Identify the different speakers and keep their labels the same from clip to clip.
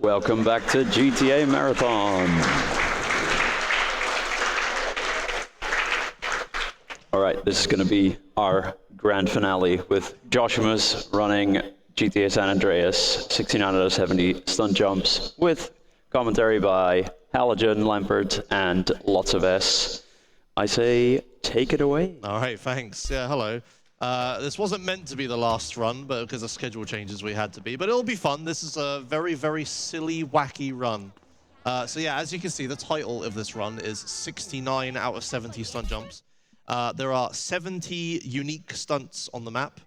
Speaker 1: Welcome back to GTA Marathon. All right, this is going to be our grand finale with Joshimus running GTA San Andreas 69 out of 70 stunt jumps with commentary by Halogen, Lampert, and lots of S. I say, take it away.
Speaker 2: All right, thanks. Yeah, hello. This wasn't meant to be the last run, but because of schedule changes, we had to be. But it'll be fun. This is a very, very silly, wacky run. So yeah, as you can see, the title of this run is 69 out of 70 stunt jumps. There are 70 unique stunts on the map.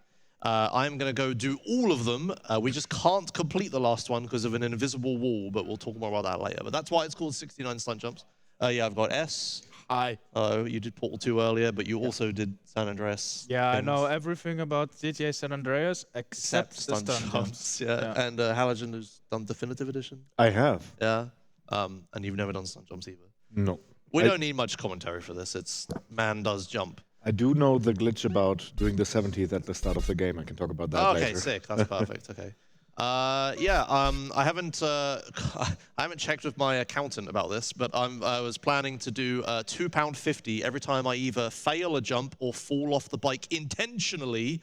Speaker 2: I'm going to go do all of them. We just can't complete the last one because of an invisible wall, but we'll talk more about that later. But that's why it's called 69 stunt jumps. Yeah, I've got S.
Speaker 3: Hi.
Speaker 2: You did Portal 2 earlier, but you also did San Andreas.
Speaker 3: Yeah, I know everything about GTA San Andreas except the stunt jumps.
Speaker 2: Yeah. And Halogen has done Definitive Edition.
Speaker 4: I have.
Speaker 2: Yeah. And you've never done stunt jumps either.
Speaker 4: No.
Speaker 2: We don't need much commentary for this. It's man does jump.
Speaker 4: I do know the glitch about doing the 70th at the start of the game. I can talk about that later.
Speaker 2: Okay, sick. That's perfect. Okay. Yeah. I haven't checked with my accountant about this, but I was planning to do £2.50 every time I either fail a jump or fall off the bike intentionally,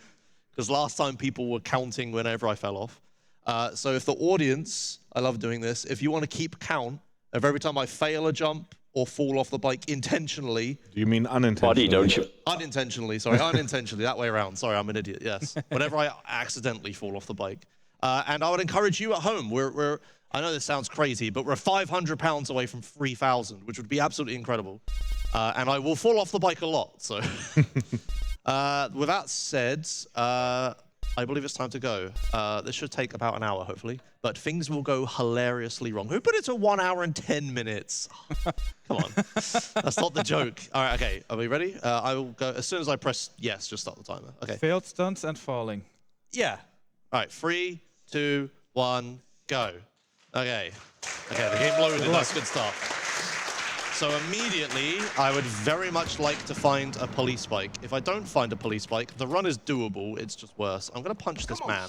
Speaker 2: because last time people were counting whenever I fell off. So if the audience, I love doing this, if you want to keep count of every time I fail a jump or fall off the bike intentionally.
Speaker 4: Do you mean unintentionally?
Speaker 1: Body, don't you?
Speaker 2: Unintentionally, sorry, unintentionally, that way around. Sorry, I'm an idiot, yes. Whenever I accidentally fall off the bike. And I would encourage you at home, I know this sounds crazy, but we're 500 pounds away from 3,000, which would be absolutely incredible. And I will fall off the bike a lot, so. With that said, I believe it's time to go. This should take about an hour, hopefully, but things will go hilariously wrong. Who put it to 1 hour and 10 minutes? Come on, that's not the joke. All right, okay, are we ready? I will go, as soon as I press yes, just start the timer. Okay.
Speaker 3: Failed stunts and falling.
Speaker 2: Yeah. All right, 3, 2, 1, go. Okay. Okay, the game loaded, that's a good start. So immediately, I would very much like to find a police bike. If I don't find a police bike, the run is doable, it's just worse. I'm gonna punch this man,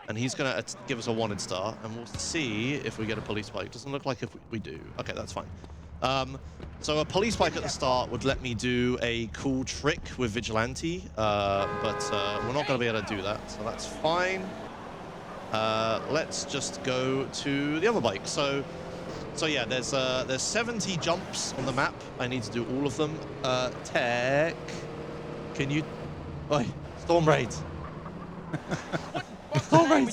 Speaker 2: and he's gonna give us a wanted star, and we'll see if we get a police bike. Doesn't look like if we do. Okay, that's fine. So a police bike at the start would let me do a cool trick with Vigilante, but we're not gonna be able to do that, so that's fine. Let's just go to the other bike. So yeah, there's 70 jumps on the map. I need to do all of them. Tech, can you... Oi, Storm Raid. Storm Raid,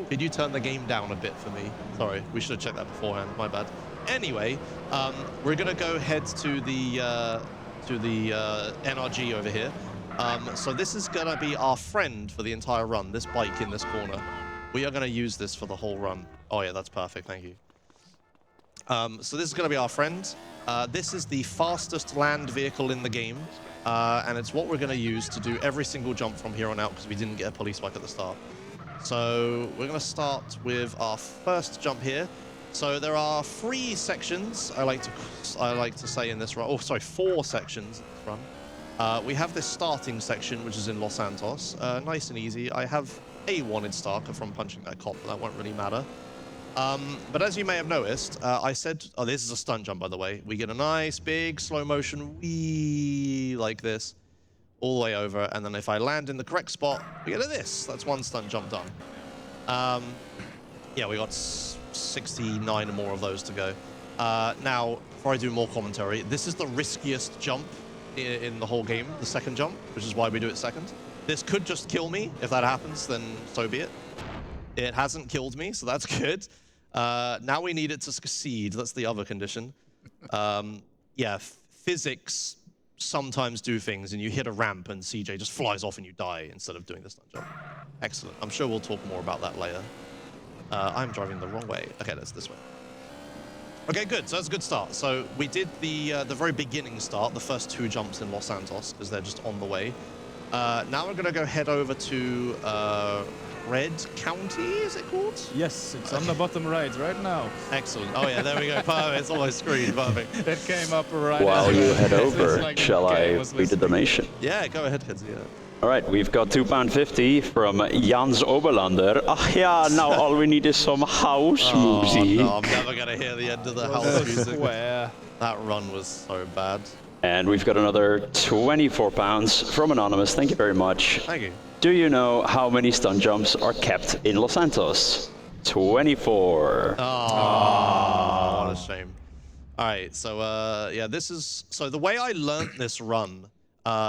Speaker 2: could you turn the game down a bit for me? Sorry, we should have checked that beforehand, my bad. Anyway, we're gonna go head to the NRG over here. So this is gonna be our friend for the entire run, this bike in this corner. We are gonna use this for the whole run. Oh yeah, that's perfect, thank you. So this is going to be our friend. This is the fastest land vehicle in the game, and it's what we're going to use to do every single jump from here on out because we didn't get a police bike at the start. So we're going to start with our first jump here. So there are 3 sections I like to say in this run. Oh, sorry, 4 sections in this run. We have this starting section, which is in Los Santos. Nice and easy. I have a wanted star from punching that cop, but that won't really matter. But as you may have noticed, I said, oh, this is a stunt jump, by the way. We get a nice, big, slow motion wee like this, all the way over. And then if I land in the correct spot, we get a this. That's 1 stunt jump done. Yeah, we got 69 more of those to go. Now, before I do more commentary, this is the riskiest jump in the whole game, the second jump, which is why we do it second. This could just kill me. If that happens, then so be it. It hasn't killed me, so that's good. Now we need it to succeed. That's the other condition. Yeah, physics sometimes do things, and you hit a ramp, and CJ just flies off, and you die instead of doing the stunt jump. Excellent. I'm sure we'll talk more about that later. I'm driving the wrong way. Okay, that's this way. Okay, good. So that's a good start. So we did the very beginning start, the first 2 jumps in Los Santos, because they're just on the way. Now we're going to go head over to Red County, is it called?
Speaker 3: Yes, it's on the bottom right now.
Speaker 2: Excellent. Oh yeah, there we go. Perfect. It's on my screen. Perfect.
Speaker 3: It came up right
Speaker 1: While
Speaker 3: as
Speaker 1: you head over,
Speaker 3: like
Speaker 1: shall I read the donation?
Speaker 2: Yeah, go ahead, Headsy.
Speaker 1: All right, we've got £2.50 from Jans Oberlander. Ach ja, now all we need is some house
Speaker 2: Oh,
Speaker 1: music.
Speaker 2: no, I'm never going to hear the end of the house
Speaker 3: So
Speaker 2: music.
Speaker 3: square.
Speaker 2: That run was so bad.
Speaker 1: And we've got another £24 from Anonymous. Thank you very much.
Speaker 2: Thank you.
Speaker 1: Do you know how many stunt jumps are kept in Los Santos? 24.
Speaker 2: Oh, what a shame. All right, so yeah, so the way I learnt this run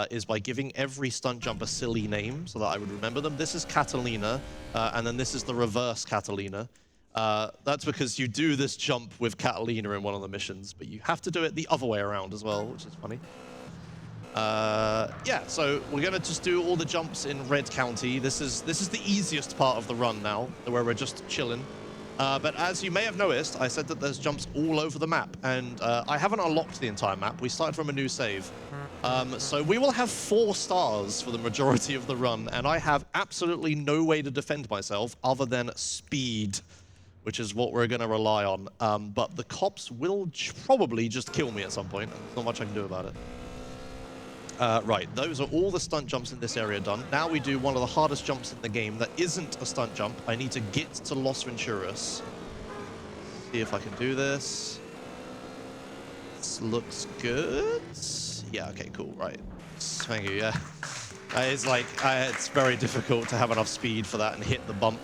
Speaker 2: is by giving every stunt jump a silly name so that I would remember them. This is Catalina, and then this is the reverse Catalina. That's because you do this jump with Catalina in one of the missions, but you have to do it the other way around as well, which is funny. Yeah, so we're gonna just do all the jumps in Red County. This is the easiest part of the run now, where we're just chilling. But as you may have noticed, I said that there's jumps all over the map, and I haven't unlocked the entire map. We started from a new save. So we will have 4 stars for the majority of the run, and I have absolutely no way to defend myself other than speed, which is what we're going to rely on. But the cops will probably just kill me at some point, and there's not much I can do about it. Right, those are all the stunt jumps in this area done. Now we do one of the hardest jumps in the game that isn't a stunt jump. I need to get to Los Venturas. See if I can do this. This looks good. Yeah, okay, cool, right. Thank you, yeah. It's like, it's very difficult to have enough speed for that and hit the bump.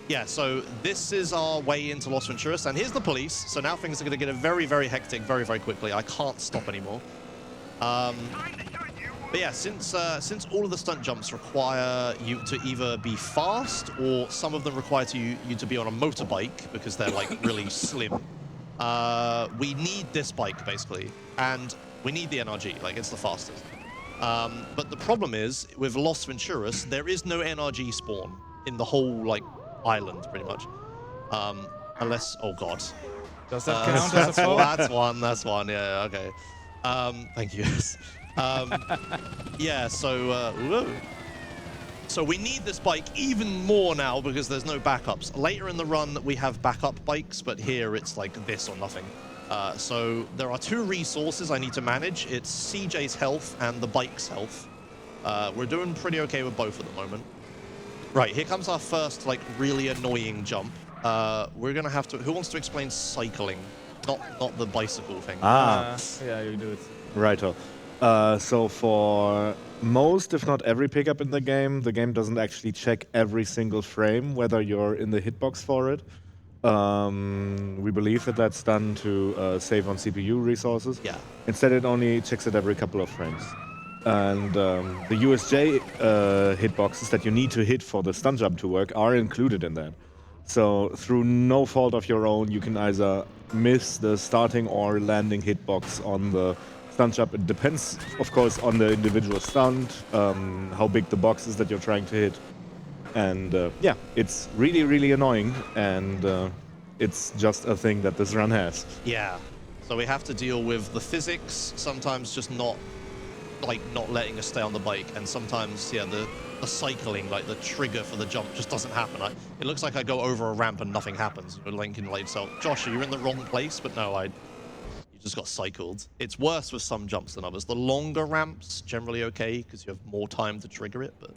Speaker 2: Yeah, so this is our way into Los Venturas, and here's the police. So now things are going to get very, very hectic very, very quickly. I can't stop anymore. But yeah, since all of the stunt jumps require you to either be fast or some of them require you to be on a motorbike because they're like really slim, we need this bike basically, and we need the NRG, like it's the fastest. But the problem is with Los Venturas, there is no NRG spawn in the whole like island pretty much, unless, oh god.
Speaker 3: Does that count as a fault?
Speaker 2: That's one, yeah, okay. Thank you. Yeah, so so we need this bike even more now because there's no backups. Later in the run, we have backup bikes, but here it's like this or nothing. So there are 2 resources I need to manage. It's CJ's health and the bike's health. We're doing pretty okay with both at the moment. Right, here comes our first like really annoying jump. We're gonna have to. Who wants to explain cycling? Not the bicycle thing.
Speaker 3: Yeah, you do it.
Speaker 4: Righto. So for most, if not every pickup in the game doesn't actually check every single frame, whether you're in the hitbox for it. We believe that that's done to save on CPU resources.
Speaker 2: Yeah.
Speaker 4: Instead, it only checks it every couple of frames. And the USJ hitboxes that you need to hit for the stunt jump to work are included in that. So through no fault of your own, you can either miss the starting or landing hitbox on the stunt jump. It depends, of course, on the individual stunt, how big the box is that you're trying to hit. And yeah, it's really, really annoying, and it's just a thing that this run has.
Speaker 2: Yeah. So we have to deal with the physics, sometimes just not letting us stay on the bike, and sometimes, yeah, the cycling, like the trigger for the jump just doesn't happen. It looks like I go over a ramp and nothing happens. You're linking like, so Josh, you're in the wrong place, but no, you just got cycled. It's worse with some jumps than others. The longer ramps, generally okay, because you have more time to trigger it, but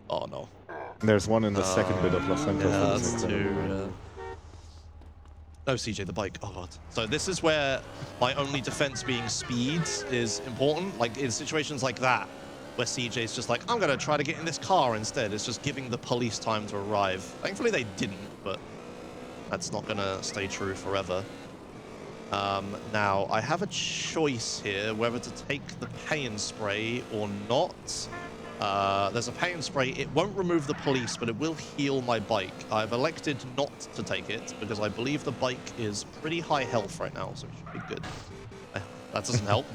Speaker 2: oh no.
Speaker 4: There's one in the second bit of Los Santos.
Speaker 2: Yeah, that's 2. No, CJ, the bike. Oh, God. So this is where my only defense being speed is important. Like, in situations like that, where CJ's just like, I'm going to try to get in this car instead. It's just giving the police time to arrive. Thankfully, they didn't, but that's not going to stay true forever. Now, I have a choice here whether to take the pain spray or not. There's a pain spray. It won't remove the police, but it will heal my bike. I've elected not to take it because I believe the bike is pretty high health right now, so it should be good. That doesn't help.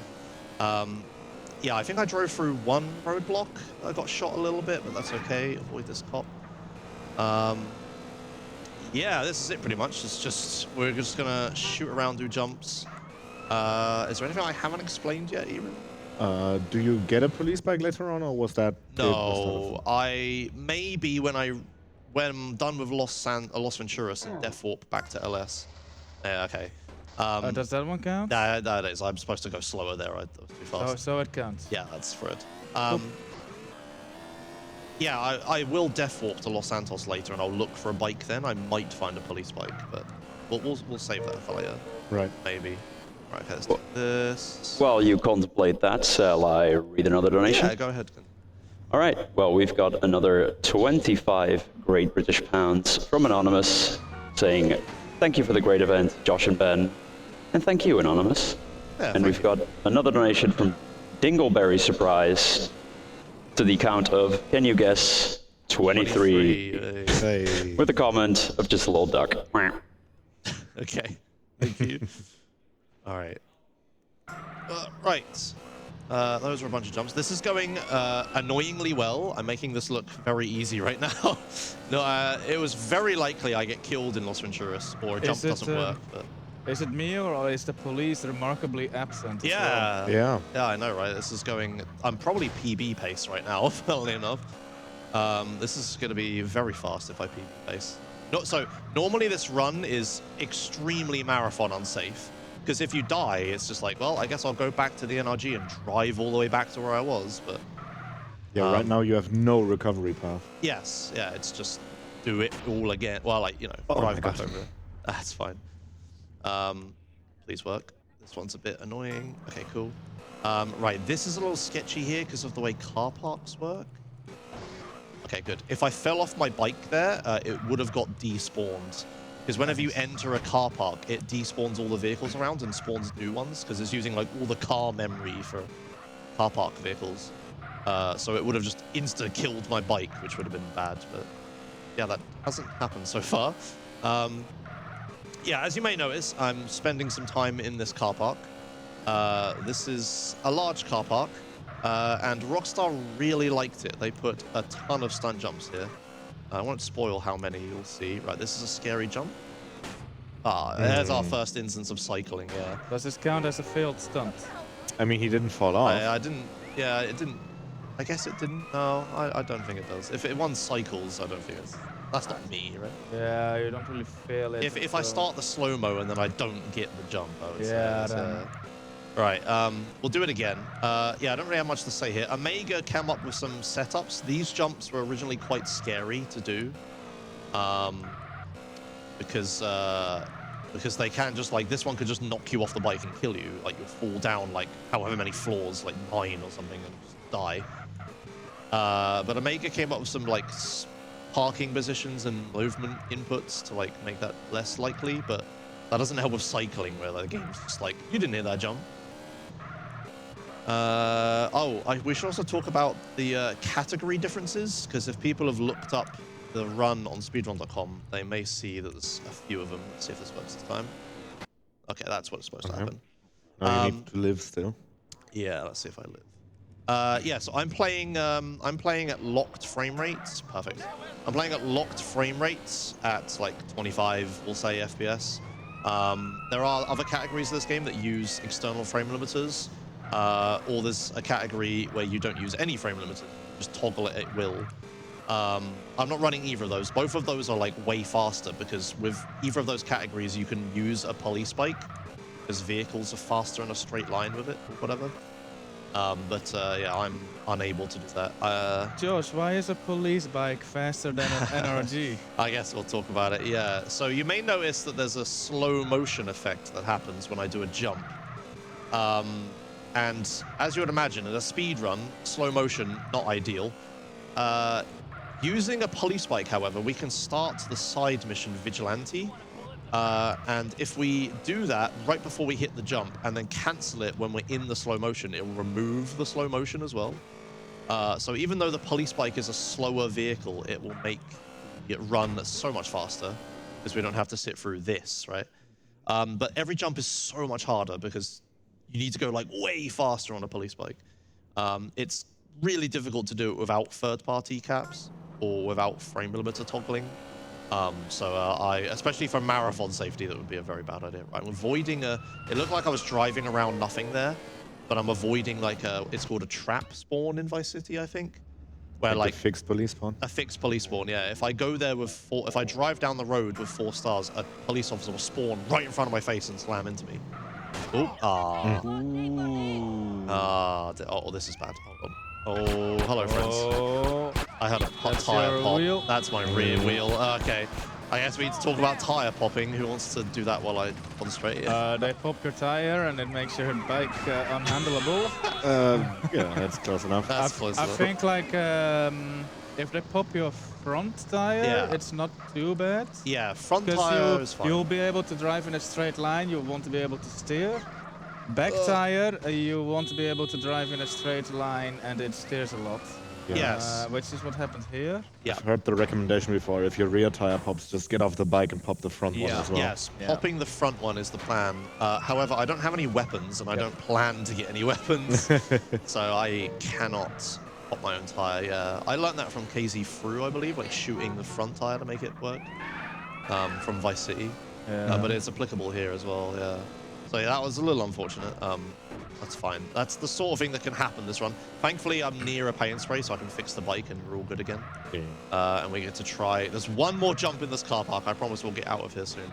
Speaker 2: Yeah, I think I drove through one roadblock. I got shot a little bit, but that's okay. Avoid this cop. Yeah, this is it pretty much. It's just, we're just gonna shoot around, do jumps. Is there anything I haven't explained yet, even?
Speaker 4: Do you get a police bike later on, or was that?
Speaker 2: No, I maybe when I'm done with Los Venturas and Death Warp back to LS. Yeah, okay.
Speaker 3: Does that one count?
Speaker 2: That is. I'm supposed to go slower there. I was too fast.
Speaker 3: So it counts.
Speaker 2: Yeah, that's for it. Yeah, I will death walk to Los Santos later, and I'll look for a bike then. I might find a police bike, but we'll save that for later.
Speaker 4: Right.
Speaker 2: Maybe. Right, okay, let's do this.
Speaker 1: While you contemplate that, shall I read another donation?
Speaker 2: Yeah, go ahead.
Speaker 1: All right. Well, we've got another 25 Great British pounds from Anonymous saying, thank you for the great event, Josh and Ben. And thank you, Anonymous.
Speaker 2: Yeah,
Speaker 1: and we've got another donation from Dingleberry Surprise to the count of, can you guess, 23.
Speaker 4: Hey.
Speaker 1: With a comment of just a little duck.
Speaker 2: Okay, thank you. All right. Right. Those were a bunch of jumps. This is going annoyingly well. I'm making this look very easy right now. No, it was very likely I get killed in Los Venturas, or a jump doesn't work. But...
Speaker 3: Is it me, or is the police remarkably absent? As well?
Speaker 4: Yeah.
Speaker 2: Yeah, I know, right? This is going... I'm probably PB pace right now, funnily enough. This is going to be very fast if I PB pace. No, so, normally this run is extremely marathon unsafe. Because if you die, it's just like, well, I guess I'll go back to the NRG and drive all the way back to where I was, but...
Speaker 4: Yeah, right now you have no recovery path.
Speaker 2: Yes, yeah, it's just do it all again. Well, like, you know,
Speaker 4: Oh
Speaker 2: drive
Speaker 4: my
Speaker 2: back
Speaker 4: God.
Speaker 2: over. That's fine. Please work. This one's a bit annoying. Okay, cool. Right, this is a little sketchy here because of the way car parks work. Okay, good. If I fell off my bike there, it would have got despawned. Because whenever you enter a car park, it despawns all the vehicles around and spawns new ones, because it's using like all the car memory for car park vehicles. So it would have just insta-killed my bike, which would have been bad. But yeah, that hasn't happened so far. Yeah, as you may notice, I'm spending some time in this car park. This is a large car park, and Rockstar really liked it. They put a ton of stunt jumps here. I won't spoil how many you'll see. Right, this is a scary jump. There's our first instance of cycling, yeah.
Speaker 3: Does this count as a failed stunt?
Speaker 4: I mean, he didn't fall off.
Speaker 2: I didn't, yeah, it didn't. I guess it didn't. No, I don't think it does. If it one cycles, I don't think it's... That's not me, right?
Speaker 3: Yeah, you don't really fail it.
Speaker 2: If I start the slow-mo and then I don't get the jump, I would
Speaker 3: Yeah,
Speaker 2: say.
Speaker 3: then...
Speaker 2: Right, we'll do it again. Yeah, I don't really have much to say here. Omega came up with some setups. These jumps were originally quite scary to do. Because they can just, like, this one could just knock you off the bike and kill you. Like, you'll fall down, like, however many floors, like 9 or something, and just die. But Omega came up with some, like, parking positions and movement inputs to, like, make that less likely, but that doesn't help with cycling, where the game's just like, you didn't hear that jump. We should also talk about the category differences, because if people have looked up the run on speedrun.com, they may see that there's a few of them. Let's see if this works this time. Okay, that's what it's supposed to happen.
Speaker 4: Now you need to live still.
Speaker 2: Yeah, let's see if I live. Yeah, so I'm playing at locked frame rates. Perfect. I'm playing at locked frame rates at like 25, we'll say, FPS. There are other categories of this game that use external frame limiters, or there's a category where you don't use any frame limiters, just toggle it at will. I'm not running either of those. Both of those are like way faster, because with either of those categories you can use a police bike, because vehicles are faster in a straight line with it, or whatever. Yeah, I'm unable to do that.
Speaker 3: Josh, why is a police bike faster than an NRG?
Speaker 2: I guess we'll talk about it, yeah. So you may notice that there's a slow motion effect that happens when I do a jump. And as you would imagine, in a speed run, slow motion, not ideal. Using a police bike, however, we can start the side mission Vigilante. And if we do that right before we hit the jump and then cancel it when we're in the slow motion, it will remove the slow motion as well. So even though the police bike is a slower vehicle, it will make it run so much faster, because we don't have to sit through this, right? But every jump is so much harder because you need to go like way faster on a police bike. It's really difficult to do it without third-party caps or without frame limiter toggling. Especially for marathon safety, that would be a very bad idea. Right, I'm avoiding it looked like I was driving around nothing there, but I'm avoiding like it's called a trap spawn in Vice City, I think. Where like
Speaker 4: a fixed police spawn?
Speaker 2: A fixed police spawn, yeah. If I go there with if I drive down the road with 4 stars, a police officer will spawn right in front of my face and slam into me. Oh, oh, this is bad. Hold on. Oh, hello, friends. I had a
Speaker 3: That's
Speaker 2: tire
Speaker 3: your
Speaker 2: pop.
Speaker 3: wheel?
Speaker 2: That's my rear wheel. Okay. I guess we need to talk about tire popping. Who wants to do that while I concentrate?
Speaker 3: They pop your tire and it makes your bike unhandleable.
Speaker 4: Yeah, that's close enough.
Speaker 2: That's close
Speaker 3: I
Speaker 2: enough.
Speaker 3: think like if they pop your front tire,
Speaker 2: Yeah.
Speaker 3: it's not too bad.
Speaker 2: Yeah, front
Speaker 3: Because
Speaker 2: tire is fine.
Speaker 3: you'll be able to drive in a straight line. You won't be able to steer. Back tire, you won't be able to drive in a straight line and it steers a lot.
Speaker 2: Yes.
Speaker 3: Which is what happened here.
Speaker 2: Yeah.
Speaker 4: I've heard the recommendation before. If your rear tire pops, just get off the bike and pop the front one
Speaker 3: Yeah.
Speaker 4: as well.
Speaker 2: Yes,
Speaker 3: Yeah.
Speaker 2: popping the front one is the plan. However, I don't have any weapons, and I don't plan to get any weapons, so I cannot pop my own tire. Yeah, I learned that from KZ Fru, I believe, like shooting the front tire to make it work from Vice City. But it's applicable here as well. Yeah. So yeah, that was a little unfortunate. That's fine. That's the sort of thing that can happen this run. Thankfully, I'm near a paint spray, so I can fix the bike and we're all good again.
Speaker 4: Yeah.
Speaker 2: And we get to try. There's one more jump in this car park. I promise we'll get out of here soon.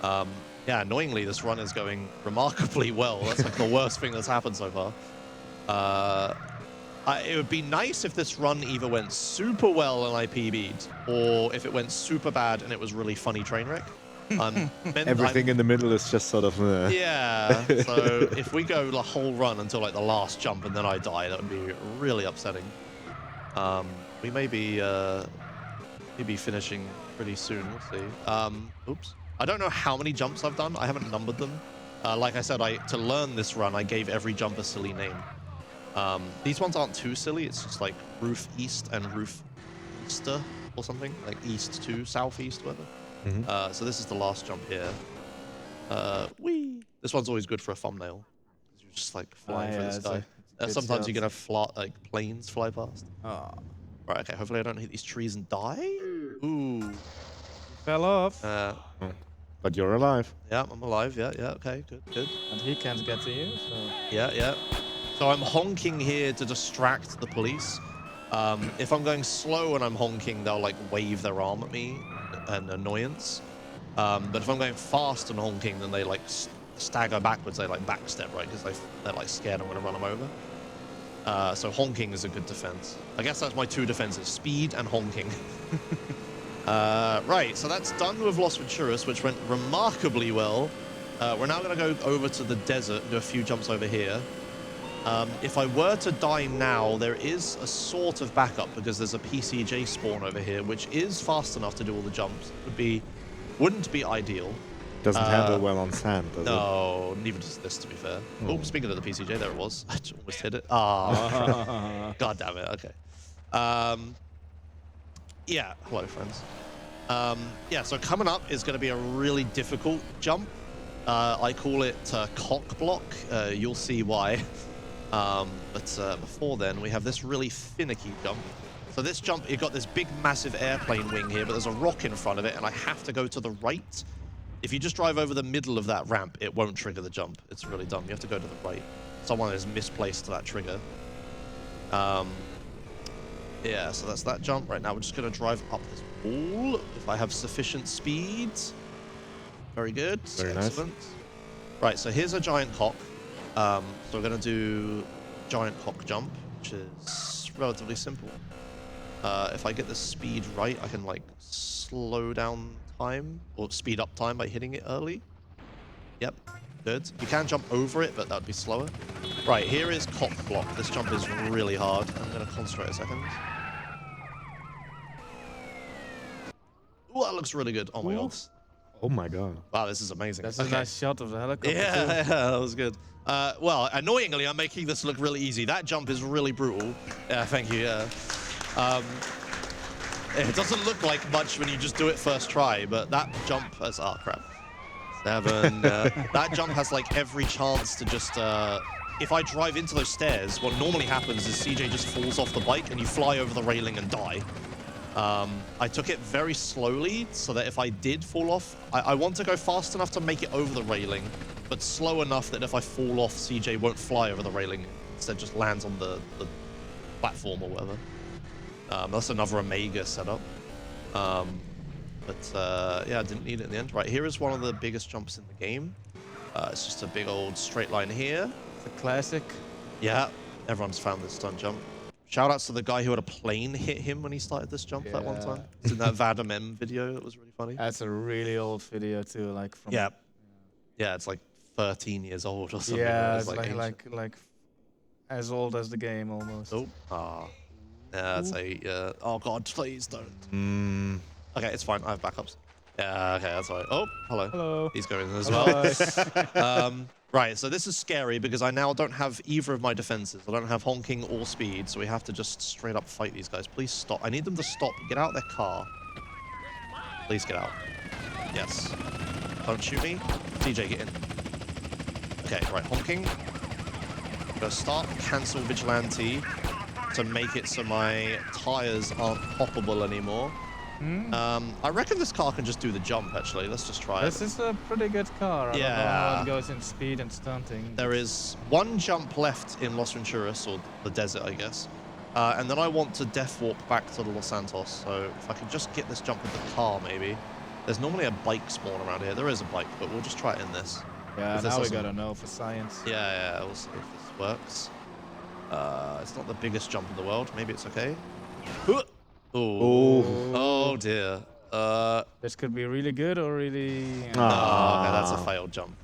Speaker 2: Yeah, annoyingly, this run is going remarkably well. That's like the worst thing that's happened so far. It would be nice if this run either went super well and I PB'd, or if it went super bad and it was really funny train wreck.
Speaker 4: Everything in the middle is just sort of...
Speaker 2: Yeah, so if we go the whole run until like the last jump and then I die, that would be really upsetting. We may be finishing pretty soon, we'll see. Oops. I don't know how many jumps I've done. I haven't numbered them. Like I said, to learn this run, I gave every jump a silly name. These ones aren't too silly. It's just like roof east and roof easter or something, like east to southeast, whatever. So this is the last jump here. Whee! This one's always good for a thumbnail. You're just like flying through the
Speaker 3: it's
Speaker 2: sky.
Speaker 3: a
Speaker 2: Sometimes
Speaker 3: good
Speaker 2: you're gonna fly, like planes fly past.
Speaker 3: Oh,
Speaker 2: Right, okay, hopefully I don't hit these trees and die. Ooh.
Speaker 3: fell off.
Speaker 4: But you're alive.
Speaker 2: Yeah, I'm alive. Yeah, okay, good.
Speaker 3: And he can't get to you, so...
Speaker 2: Yeah. So I'm honking here to distract the police. If I'm going slow and I'm honking, they'll like wave their arm at me, an annoyance. But if I'm going fast and honking, then they like stagger backwards. They like backstep, right? Because they're like scared I'm going to run them over. So honking is a good defense. I guess that's my two defenses: speed and honking. Right, so that's done with Los Venturas, which went remarkably well. We're now going to go over to the desert and do a few jumps over here. If I were to die now, there is a sort of backup because there's a PCJ spawn over here, which is fast enough to do all the jumps. Wouldn't be ideal.
Speaker 4: Doesn't handle well on sand, does it?
Speaker 2: No, neither does this, to be fair. Oh, speaking of the PCJ, there it was. I almost hit it. Ah, god damn it. Okay. Yeah, hello, friends. Yeah, so coming up is going to be a really difficult jump. I call it cock block. You'll see why. But before then, we have this really finicky jump. So this jump, you've got this big, massive airplane wing here, but there's a rock in front of it, and I have to go to the right. If you just drive over the middle of that ramp, it won't trigger the jump. It's really dumb. You have to go to the right. Someone has misplaced that trigger. Yeah, so that's that jump. Right now, we're just going to drive up this wall if I have sufficient speed. Very good.
Speaker 4: Very
Speaker 2: excellent. Nice. Right, so here's a giant cock. So we're going to do giant cock jump, which is relatively simple. If I get the speed right, I can like slow down time or speed up time by hitting it early. Yep, good. You can jump over it, but that would be slower. Right, here is cock block. This jump is really hard. I'm going to concentrate a second. Ooh, that looks really good. Oh my god.
Speaker 4: Oh my god.
Speaker 2: Wow, this is amazing.
Speaker 3: That's a nice shot of the helicopter.
Speaker 2: Yeah, that was good. Well, annoyingly, I'm making this look really easy. That jump is really brutal. Yeah, thank you. Yeah. It doesn't look like much when you just do it first try, but that jump has... Oh, crap. 7. That jump has, like, every chance to just... if I drive into those stairs, what normally happens is CJ just falls off the bike and you fly over the railing and die. I took it very slowly so that if I did fall off, I want to go fast enough to make it over the railing, but slow enough that if I fall off, CJ won't fly over the railing. Instead, just lands on the platform or whatever. That's another Omega setup. Yeah, I didn't need it in the end. Right, here is one of the biggest jumps in the game. It's just a big old straight line here.
Speaker 3: It's a classic.
Speaker 2: Yeah, everyone's found this stunt jump. Shout outs to the guy who had a plane hit him when he started this jump that one
Speaker 3: Yeah.
Speaker 2: time. It's in that Vadam M video. That was really funny.
Speaker 3: That's a really old video too, like from.
Speaker 2: Yeah. Yeah, it's like 13 years old or something.
Speaker 3: Yeah,
Speaker 2: right?
Speaker 3: it's like as old as the game almost.
Speaker 2: Oh, yeah, that's a. Oh God, please don't. Okay, it's fine. I have backups. Yeah, okay, that's all right. Oh, hello.
Speaker 3: Hello.
Speaker 2: He's going in as
Speaker 3: Bye.
Speaker 2: well. Right, so this is scary because I now don't have either of my defenses. I don't have honking or speed, so we have to just straight up fight these guys. Please stop. I need them to stop. Get out of their car. Please get out. Yes. Don't shoot me. TJ, get in. Okay, right, honking. I'm gonna start cancel vigilante to make it so my tires aren't poppable anymore. I reckon this car can just do the jump, actually. Let's just try
Speaker 3: This
Speaker 2: it.
Speaker 3: is a pretty good car. I don't know how
Speaker 2: Yeah.
Speaker 3: it goes in speed and stunting.
Speaker 2: There is one jump left in Los Venturas, or the desert, I guess. And then I want to death warp back to the Los Santos. So if I can just get this jump with the car, maybe. There's normally a bike spawn around here. There is a bike, but we'll just try it in this.
Speaker 3: Yeah,
Speaker 2: If this
Speaker 3: now we
Speaker 2: doesn't-
Speaker 3: gotta know for science.
Speaker 2: Yeah, we'll see if this works. It's not the biggest jump in the world. Maybe it's okay. Oh dear.
Speaker 3: This could be really good or really.
Speaker 2: Oh, okay, that's a failed jump.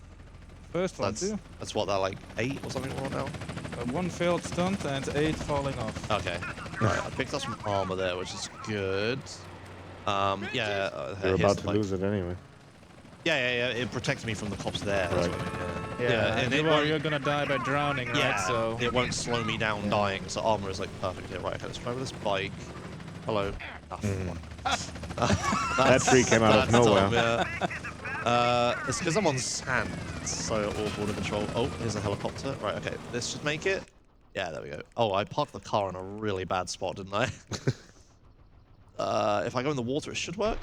Speaker 3: First one
Speaker 2: That's
Speaker 3: too.
Speaker 2: that's what, that like 8 or something right now?
Speaker 3: One failed stunt and 8 falling off.
Speaker 2: Okay. Right, I picked up some armor there, which is good. Yeah.
Speaker 4: You're
Speaker 2: here's
Speaker 4: about
Speaker 2: the
Speaker 4: to
Speaker 2: bike.
Speaker 4: lose it anyway.
Speaker 2: Yeah. It protected me from the cops there. That's
Speaker 4: Right.
Speaker 2: what I mean,
Speaker 3: Yeah,
Speaker 2: and it won't,
Speaker 3: you're gonna die by drowning, right?
Speaker 2: yeah,
Speaker 3: So.
Speaker 2: it won't slow me down dying. So armor is like perfect here. Right, okay, let's try with this bike. Hello.
Speaker 4: That tree came out of
Speaker 2: That's
Speaker 4: nowhere.
Speaker 2: dumb, yeah. It's because I'm on sand. It's so awful to control. Oh, here's a helicopter. Right, okay. This should make it. Yeah, there we go. Oh, I parked the car in a really bad spot, didn't I? If I go in the water, it should work.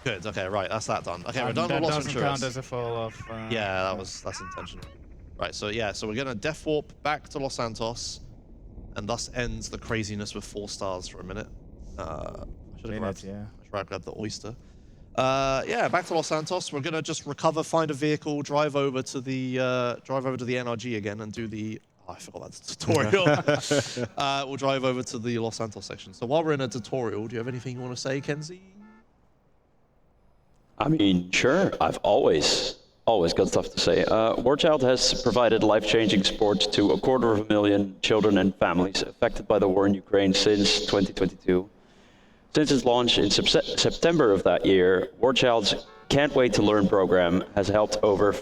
Speaker 2: Good. Okay, right. That's that done. Okay, we're done
Speaker 3: That
Speaker 2: with Los
Speaker 3: doesn't count
Speaker 2: Venturas.
Speaker 3: as a fall off.
Speaker 2: Yeah, that's intentional. Right, so yeah, so we're gonna death warp back to Los Santos, and thus ends the craziness with 4 stars for a minute. I should have grabbed,
Speaker 3: yeah.
Speaker 2: I should have grabbed the oyster. Yeah, back to Los Santos. We're gonna just recover, find a vehicle, drive over to the NRG again, and do the. Oh, I forgot that's the tutorial. We'll drive over to the Los Santos section. So while we're in a tutorial, do you have anything you want to say, Kenzie?
Speaker 1: I mean, sure. I've always got stuff to say. War Child has provided life-changing support to 250,000 children and families affected by the war in Ukraine since 2022. Since its launch in September of that year, War Child's Can't Wait to Learn program has helped over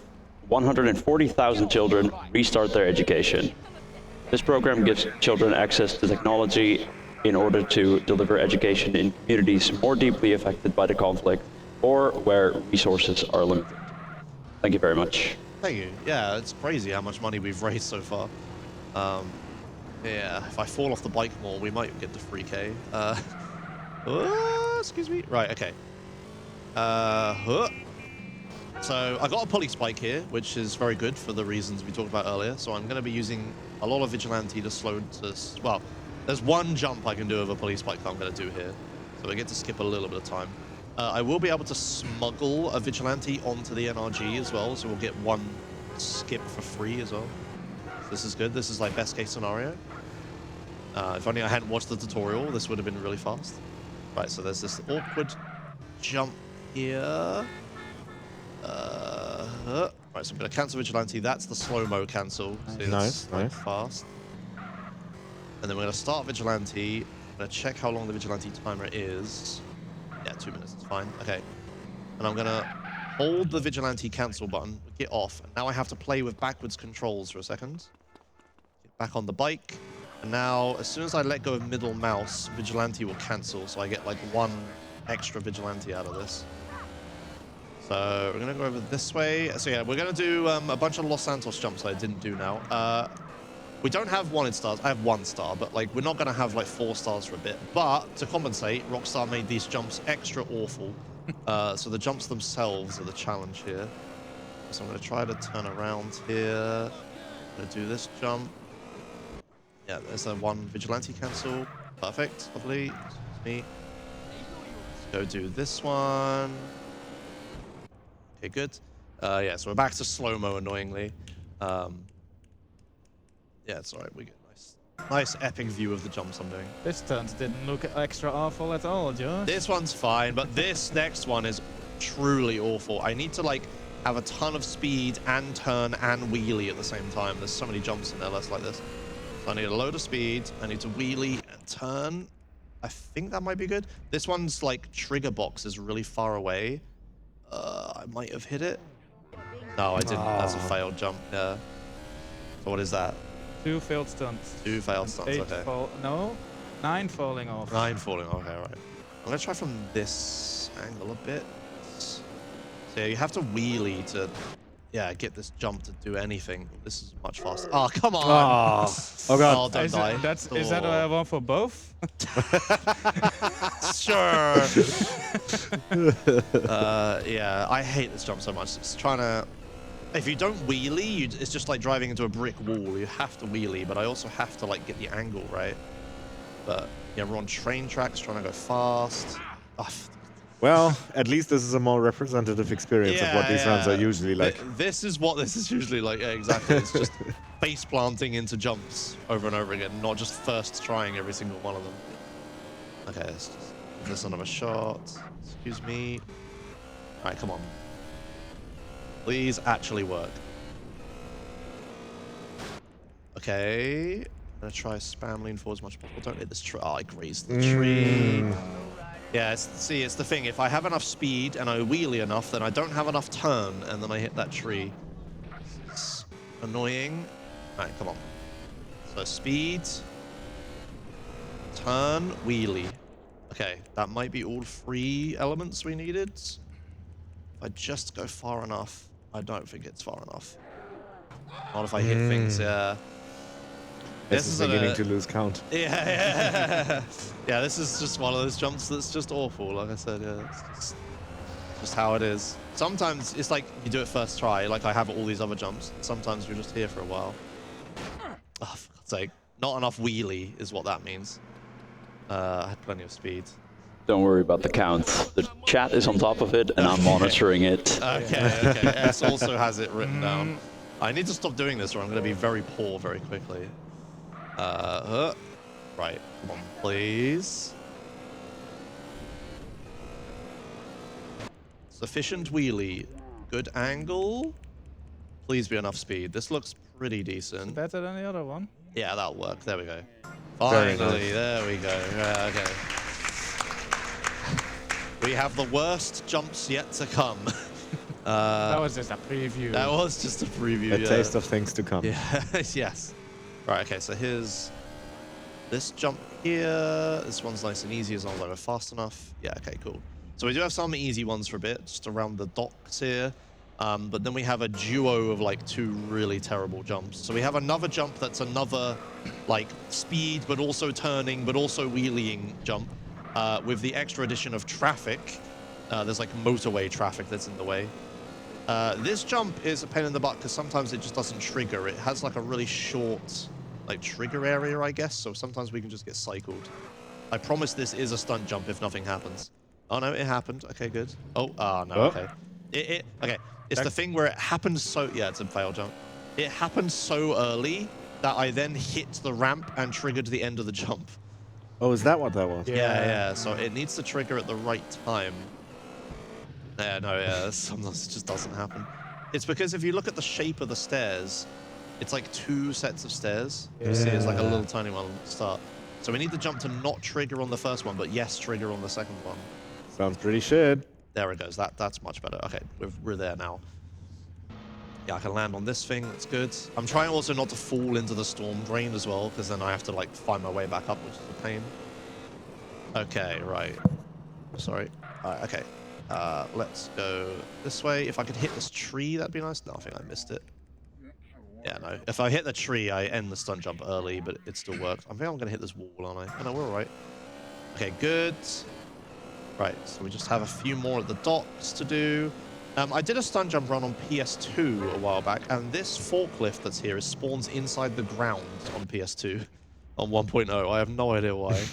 Speaker 1: 140,000 children restart their education. This program gives children access to technology in order to deliver education in communities more deeply affected by the conflict or where resources are limited. Thank you very much.
Speaker 2: Thank you. Yeah, it's crazy how much money we've raised so far. Yeah, if I fall off the bike more, we might get to 3K. Excuse me. Right, okay. So I got a police bike here, which is very good for the reasons we talked about earlier. So I'm going to be using a lot of vigilante to slow to. Well, there's one jump I can do with a police bike that I'm going to do here, so we get to skip a little bit of time. I will be able to smuggle a vigilante onto the NRG as well, so we'll get one skip for free as well. So this is good. This is like best case scenario. If only I hadn't watched the tutorial, this would have been really fast. Right, so there's this awkward jump here. Right, so I'm going to cancel vigilante. That's the slow-mo cancel. See,
Speaker 4: Nice,
Speaker 2: that's like
Speaker 4: nice.
Speaker 2: fast. And then we're going to start vigilante. I'm going to check how long the vigilante timer is. Yeah, 2 minutes, it's fine. Okay. And I'm going to hold the vigilante cancel button, get off. And now I have to play with backwards controls for a second. Get back on the bike. And now, as soon as I let go of middle mouse, vigilante will cancel. So I get like 1 extra vigilante out of this. So we're going to go over this way. So yeah, we're going to do a bunch of Los Santos jumps I didn't do now. We don't have wanted stars. I have 1 star, but like we're not going to have like 4 stars for a bit. But to compensate, Rockstar made these jumps extra awful. So the jumps themselves are the challenge here. So I'm going to try to turn around here. I'm going to do this jump. Yeah, there's a 1 vigilante cancel. Perfect. Lovely. Excuse me. Let's go do this one. Okay, good. Yeah, so we're back to slow-mo, annoyingly. Yeah, it's alright, we get nice. Nice epic view of the jumps I'm doing.
Speaker 3: This stunt didn't look extra awful at all, Josh.
Speaker 2: This one's fine, but this next one is truly awful. I need to like have a ton of speed and turn and wheelie at the same time. There's so many jumps in there that's like this. So I need a load of speed. I need to wheelie and turn. I think that might be good. This one's like trigger box is really far away. I might have hit it. No, I didn't. That's a failed jump. Yeah. So what is that?
Speaker 3: 2 failed stunts.
Speaker 2: 2 failed stunts.
Speaker 3: 8
Speaker 2: Okay.
Speaker 3: no, 9 falling off.
Speaker 2: 9 falling. Okay, right. I'm gonna try from this angle a bit. So yeah, you have to wheelie to, yeah, get this jump to do anything. This is much faster. Oh, come on!
Speaker 4: Oh god.
Speaker 2: Oh, don't
Speaker 3: Is
Speaker 2: die.
Speaker 3: is that
Speaker 2: Oh.
Speaker 3: one for both?
Speaker 2: Sure. Yeah, I hate this jump so much. It's trying to. If you don't wheelie, it's just like driving into a brick wall. You have to wheelie, but I also have to like get the angle right. But yeah, we're on train tracks trying to go fast. Oh,
Speaker 4: Well, at least this is a more representative experience of what these runs are usually like.
Speaker 2: This is what this is usually like. Yeah, exactly. It's just face planting into jumps over and over again, not just first trying every single one of them. Okay, let's just give this another shot. Excuse me. All right, come on. Please actually work. Okay. I'm gonna try spam lean forward as much as possible. Don't hit this tree. Oh, I grazed the tree. Yeah, see, it's the thing. If I have enough speed and I wheelie enough, then I don't have enough turn, and then I hit that tree. It's annoying. All right, come on. So speed, turn, wheelie. Okay, that might be all 3 elements we needed. If I just go far enough, I don't think it's far enough. Not if I hit things, yeah.
Speaker 4: This is beginning to lose count.
Speaker 2: Yeah. Yeah, this is just one of those jumps that's just awful, like I said, yeah. It's just how it is. Sometimes it's like you do it first try, like I have all these other jumps. Sometimes you're just here for a while. Oh, for God's sake. Not enough wheelie is what that means. I had plenty of speed.
Speaker 1: Don't worry about the count. The chat is on top of it, and I'm monitoring it.
Speaker 2: Okay. S also has it written down. I need to stop doing this or I'm going to be very poor very quickly. Right, come on, please. Sufficient wheelie. Good angle. Please be enough speed. This looks pretty decent.
Speaker 3: Better than the other one.
Speaker 2: Yeah, that'll work. There we go.
Speaker 4: Very
Speaker 2: Finally,
Speaker 4: nice.
Speaker 2: there we go. Yeah, okay. We have the worst jumps yet to come.
Speaker 3: That was just a preview.
Speaker 2: That was just a preview.
Speaker 4: A taste of things to come.
Speaker 2: Yeah, yes. Right, okay, so here's this jump here. This one's nice and easy as long as I go fast enough. Yeah, okay, cool. So we do have some easy ones for a bit, just around the docks here. But then we have a duo of like 2 really terrible jumps. So we have another jump that's another like speed, but also turning, but also wheeling jump with the extra addition of traffic. There's like motorway traffic that's in the way. This jump is a pain in the butt because sometimes it just doesn't trigger. It has like a really short like trigger area, I guess. So sometimes we can just get cycled. I promise this is a stunt jump if nothing happens. Oh no, it happened. Okay, good. Oh, no, okay. Okay. It's the thing where it happens so... Yeah, it's a fail jump. It happened so early that I then hit the ramp and triggered the end of the jump.
Speaker 4: Oh, is that what that was?
Speaker 2: Yeah. So it needs to trigger at the right time. Yeah, sometimes it just doesn't happen. It's because if you look at the shape of the stairs, it's like 2 sets of stairs. You see, it's like a little tiny one at the start. So we need the jump to not trigger on the first one, but yes, trigger on the second one.
Speaker 4: Sounds pretty shit.
Speaker 2: There it goes. That's much better. Okay, we're there now. Yeah, I can land on this thing. That's good. I'm trying also not to fall into the storm drain as well, because then I have to like find my way back up, which is a pain. Okay, right. Sorry. Okay. Let's go this way. If I could hit this tree, that'd be nice. No, I think I missed it. Yeah, no. If I hit the tree, I end the stunt jump early, but it still works. I think I'm going to hit this wall, aren't I? Oh, no, we're all right. Okay, good. Right, so we just have a few more at the docks to do. I did a stunt jump run on PS2 a while back, and this forklift that's here spawns inside the ground on PS2 on 1.0. I have no idea why.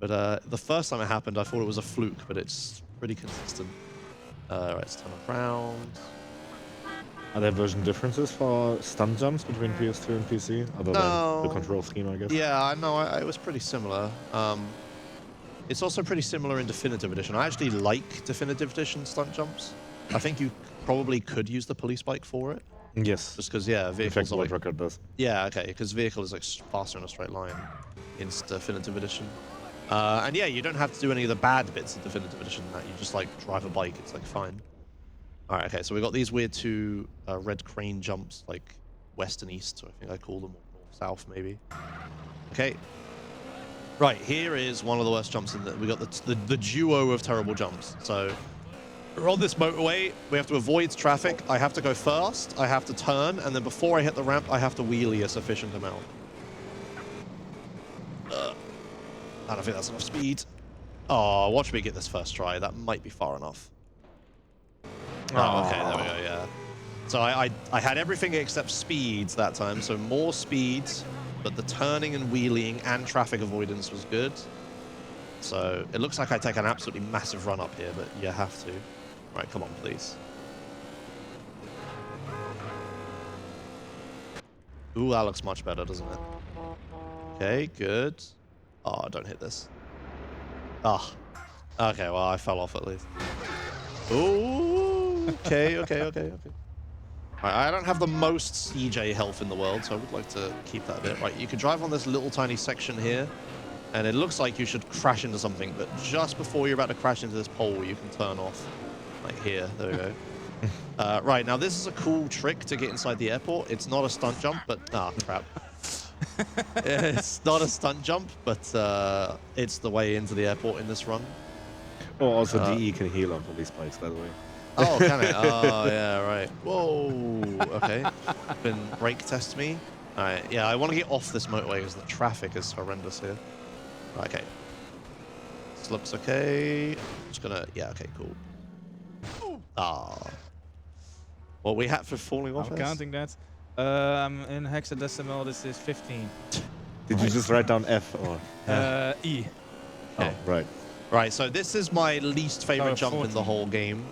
Speaker 2: But the first time it happened, I thought it was a fluke, but it's pretty consistent. Right, let's turn around.
Speaker 4: Are there version differences for stunt jumps between PS2 and PC, other than the control scheme, I guess?
Speaker 2: Yeah, I know. It was pretty similar. It's also pretty similar in Definitive Edition. I actually like Definitive Edition stunt jumps. I think you probably could use the police bike for it.
Speaker 4: Yes.
Speaker 2: Just because, yeah,
Speaker 4: In
Speaker 2: vehicles
Speaker 4: fact,
Speaker 2: are
Speaker 4: World
Speaker 2: like...
Speaker 4: Record does.
Speaker 2: Yeah, okay, because vehicle is like faster in a straight line in Definitive Edition. And yeah, you don't have to do any of the bad bits of Definitive Edition. That you just like drive a bike. It's like fine. All right, okay. So we got these weird two red crane jumps, like west and east. So I think I call them north south maybe. Okay. Right, here is one of the worst jumps in the. We got the duo of terrible jumps. So we're on this motorway. We have to avoid traffic. I have to go first. I have to turn, and then before I hit the ramp, I have to wheelie a sufficient amount. I don't think that's enough speed. Oh, watch me get this first try. That might be far enough. Oh, okay, there we go, yeah. So I had everything except speeds that time, so more speeds, but the turning and wheeling and traffic avoidance was good. So it looks like I take an absolutely massive run up here, but you have to. Right, come on, please. Ooh, that looks much better, doesn't it? Okay, good. Oh, don't hit this. Ah. Oh. Okay, well, I fell off at least. Ooh. Okay. Right, I don't have the most CJ health in the world, so I would like to keep that a bit. Right, you can drive on this little tiny section here, and it looks like you should crash into something, but just before you're about to crash into this pole, you can turn off. Like here. There we go. Right, now this is a cool trick to get inside the airport. It's not a stunt jump, but... Ah, crap. It's not a stunt jump, but it's the way into the airport in this run.
Speaker 4: Oh, also DE can heal on police bikes, by the way.
Speaker 2: Oh, can it? Oh, yeah, right. Whoa. Okay. Been brake test me. All right. Yeah, I want to get off this motorway because the traffic is horrendous here. Right, okay. This looks okay. Just gonna. Yeah. Okay. Cool. Ah. What we had for falling off?
Speaker 3: I'm counting that. In hexadecimal, this is 15.
Speaker 4: Did you just write down F or?
Speaker 3: E.
Speaker 2: Okay.
Speaker 4: Oh, right.
Speaker 2: Right. So this is my least favorite jump
Speaker 3: 14.
Speaker 2: in the whole game.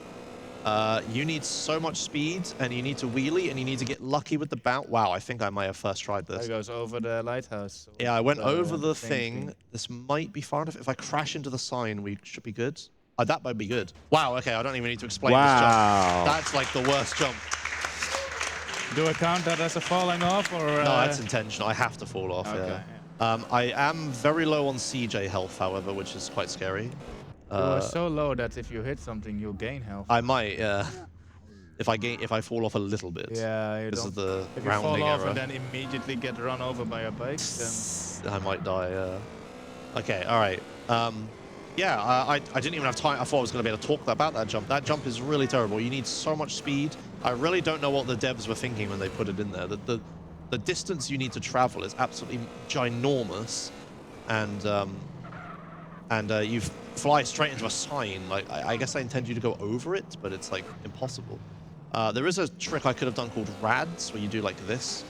Speaker 2: You need so much speed, and you need to wheelie, and you need to get lucky with the bounce. Wow, I think I might have first tried this.
Speaker 3: It goes over the lighthouse.
Speaker 2: Yeah, I went over the thing. This might be far enough. If I crash into the sign, we should be good. That might be good. Wow, okay, I don't even need to explain this jump. That's like the worst jump.
Speaker 3: Do I count that as a falling off, or?
Speaker 2: No, that's intentional. I have to fall off,
Speaker 3: Okay,
Speaker 2: yeah. I am very low on CJ health, however, which is quite scary.
Speaker 3: You are so low that if you hit something, you'll gain health.
Speaker 2: I might, yeah. If I fall off a little bit.
Speaker 3: Yeah, you
Speaker 2: This
Speaker 3: don't.
Speaker 2: is the
Speaker 3: If you
Speaker 2: rounding
Speaker 3: fall off
Speaker 2: error.
Speaker 3: and then immediately get run over by a bike, then...
Speaker 2: I might die, yeah. Okay, all right. Yeah, I didn't even have time. I thought I was going to be able to talk about that jump. That jump is really terrible. You need so much speed. I really don't know what the devs were thinking when they put it in there. The distance you need to travel is absolutely ginormous, and you fly straight into a sign. Like I guess I intend you to go over it, but it's like impossible. There is a trick I could have done called rads, where you do like this,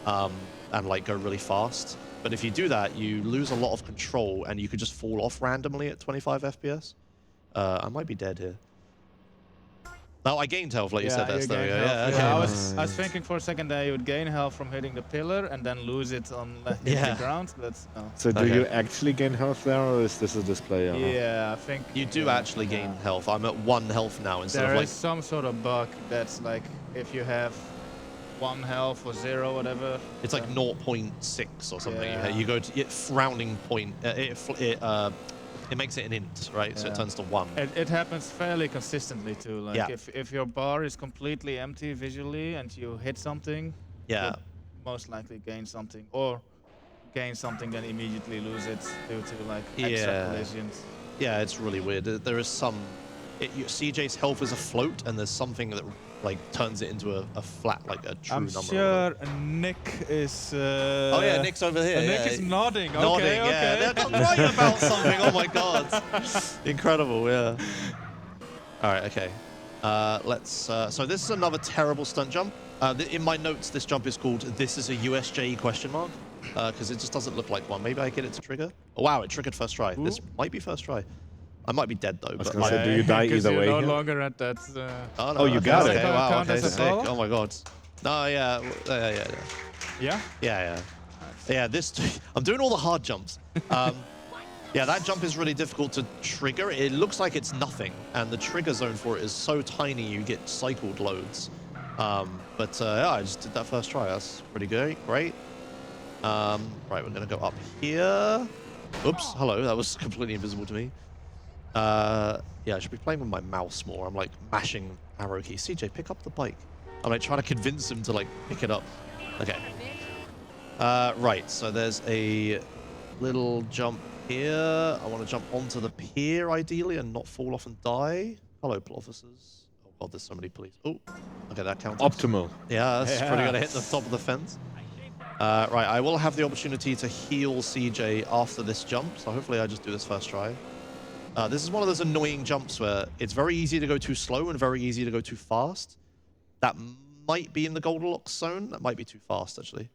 Speaker 2: and like go really fast. But if you do that, you lose a lot of control, and you could just fall off randomly at 25 FPS. I might be dead here. Oh, I gained health, like you said. That's there we go. Yeah, okay.
Speaker 3: I was thinking for a second that you would gain health from hitting the pillar and then lose it on hitting the ground. But no.
Speaker 4: So do you actually gain health there, or is this a display?
Speaker 3: Yeah, I think
Speaker 2: You do actually gain health. I'm at 1 health now instead
Speaker 3: there
Speaker 2: of like...
Speaker 3: is some sort of bug that's like if you have 1 health or 0, whatever.
Speaker 2: It's like 0.6 or something.
Speaker 3: Yeah.
Speaker 2: You go to rounding point. It makes it an int, right? So it turns to 1.
Speaker 3: It happens fairly consistently too. Like
Speaker 2: Yeah.
Speaker 3: if your bar is completely empty visually and you hit something,
Speaker 2: Yeah.
Speaker 3: you'll most likely gain something, or gain something then immediately lose it due to like extra collisions.
Speaker 2: Yeah, it's really weird. There is some... CJ's health is afloat, and there's something that like turns it into a flat, like a true
Speaker 3: I'm
Speaker 2: number.
Speaker 3: sure Nick is.
Speaker 2: Oh yeah, Nick's over here.
Speaker 3: Nick
Speaker 2: yeah.
Speaker 3: is nodding.
Speaker 2: Nodding,
Speaker 3: Okay,
Speaker 2: yeah.
Speaker 3: okay.
Speaker 2: They're right about something. Oh my god, incredible. Yeah. All right. Okay. Let's. So this is another terrible stunt jump. In my notes, this jump is called "This is a USJ question mark" because it just doesn't look like one. Maybe I get it to trigger. Oh wow, it triggered first try. This might be first try. I might be dead though.
Speaker 4: I was
Speaker 2: But
Speaker 4: gonna say, do you die
Speaker 3: 'cause
Speaker 4: either
Speaker 3: you're
Speaker 4: way
Speaker 3: no
Speaker 4: here?
Speaker 3: longer at that.
Speaker 2: Oh, no,
Speaker 4: Oh, you got
Speaker 2: okay,
Speaker 4: it.
Speaker 2: Wow,
Speaker 3: Count
Speaker 2: okay,
Speaker 3: as a
Speaker 2: sick.
Speaker 3: fall?
Speaker 2: Oh my god. No, yeah, yeah.
Speaker 3: Yeah.
Speaker 2: Yeah. Yeah, I'm doing all the hard jumps. Yeah, that jump is really difficult to trigger. It looks like it's nothing, and the trigger zone for it is so tiny you get cycled loads. Yeah, I just did that first try. That's pretty good. Great. Right, we're gonna go up here. Oops, hello. That was completely invisible to me. Yeah, I should be playing with my mouse more. I'm like mashing arrow keys. CJ, pick up the bike. I'm like trying to convince him to like pick it up. Okay. Right, so there's a little jump here. I want to jump onto the pier ideally and not fall off and die. Hello, officers. Oh god, there's so many police. Oh, okay, that counts.
Speaker 4: Optimal.
Speaker 2: Yeah, that's
Speaker 4: Yeah.
Speaker 2: pretty good. I hit the top of the fence. Right, I will have the opportunity to heal CJ after this jump, so hopefully I just do this first try. This is one of those annoying jumps where it's very easy to go too slow and very easy to go too fast. That might be in the Goldilocks zone. That might be too fast, actually.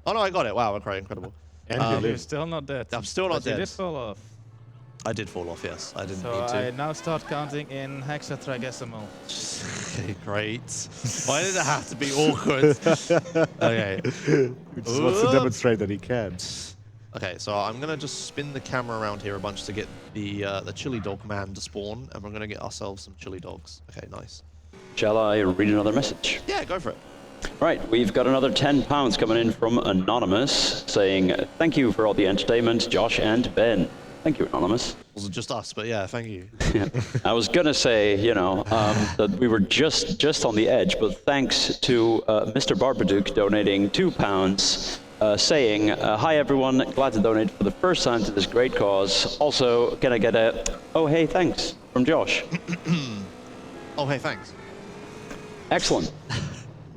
Speaker 2: Oh, no, I got it. Wow, okay, incredible.
Speaker 4: And you
Speaker 3: You're
Speaker 4: live.
Speaker 3: still not dead.
Speaker 2: I'm still not
Speaker 3: But you
Speaker 2: dead.
Speaker 3: did fall off.
Speaker 2: I did fall off, yes. I didn't
Speaker 3: So
Speaker 2: need
Speaker 3: I
Speaker 2: to.
Speaker 3: now start counting in hexatrigesimal.
Speaker 2: Okay, great. Why did it have to be awkward? Okay.
Speaker 4: He just wants to demonstrate that he can.
Speaker 2: Okay, so I'm going to just spin the camera around here a bunch to get the chili dog man to spawn, and we're going to get ourselves some chili dogs. Okay, nice.
Speaker 1: Shall I read another message?
Speaker 2: Yeah, go for it.
Speaker 1: Right, we've got another £10 coming in from Anonymous saying, thank you for all the entertainment, Josh and Ben. Thank you, Anonymous.
Speaker 2: Wasn't just us, but yeah, thank you.
Speaker 1: I was going to say, that we were just on the edge, but thanks to Mr. Barbaduke donating £2, saying, hi everyone, glad to donate for the first time to this great cause. Also, can I get a, oh hey, thanks, from Josh.
Speaker 2: Oh, hey, thanks.
Speaker 1: Excellent.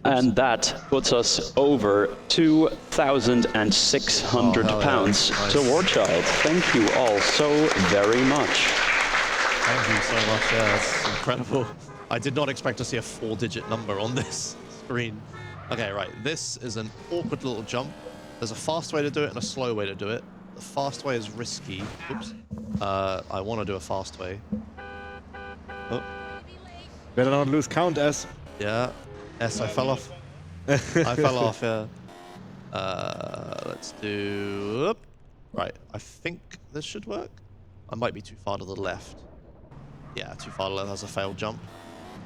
Speaker 1: And that puts us over £2,600 to War Child. Thank you all so very much.
Speaker 2: Thank you so much. Yeah, that's incredible. I did not expect to see a 4-digit number on this screen. Okay, right. This is an awkward little jump. There's a fast way to do it and a slow way to do it. The fast way is risky. Oops. I want to do a fast way. Oh,
Speaker 4: Better not lose count, S.
Speaker 2: yeah. Yes, I fell off. I fell off, yeah. Let's do... Right, I think this should work. I might be too far to the left. Yeah, too far to the left. That's a failed jump.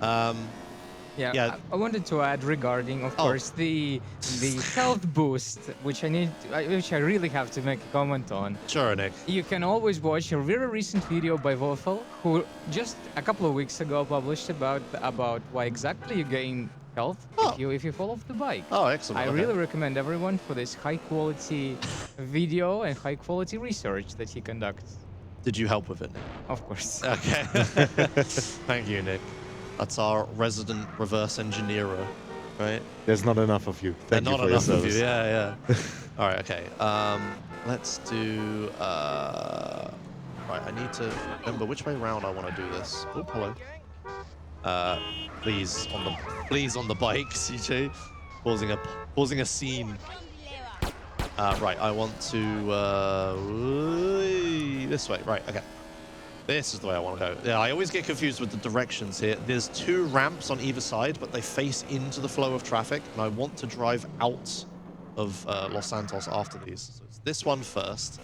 Speaker 5: Yeah,
Speaker 2: Yeah.
Speaker 5: I wanted to add regarding, of course, the health boost, which I really have to make a comment on.
Speaker 2: Sure, Nick.
Speaker 5: You can always watch a very recent video by Wolfel, who just a couple of weeks ago published about why exactly you gain health if you fall off the bike.
Speaker 2: Oh, excellent.
Speaker 5: I
Speaker 2: okay.
Speaker 5: really recommend everyone for this high quality video and high quality research that he conducts.
Speaker 2: Did you help with it, Nick?
Speaker 5: Of course.
Speaker 2: Okay. Thank you, Nick. That's our resident reverse engineer, right?
Speaker 4: There's not enough of you. Thank you
Speaker 2: Not
Speaker 4: for your
Speaker 2: enough of
Speaker 4: service.
Speaker 2: you. Yeah. All right. Okay. Let's do. Right. I need to remember which way round I want to do this. Oh, hello. Please on the bike, CJ. Causing a scene. Right. I want to this way. Right. Okay. This is the way I want to go. Yeah, I always get confused with the directions here. There's 2 ramps on either side, but they face into the flow of traffic, and I want to drive out of Los Santos after these. So it's this one first.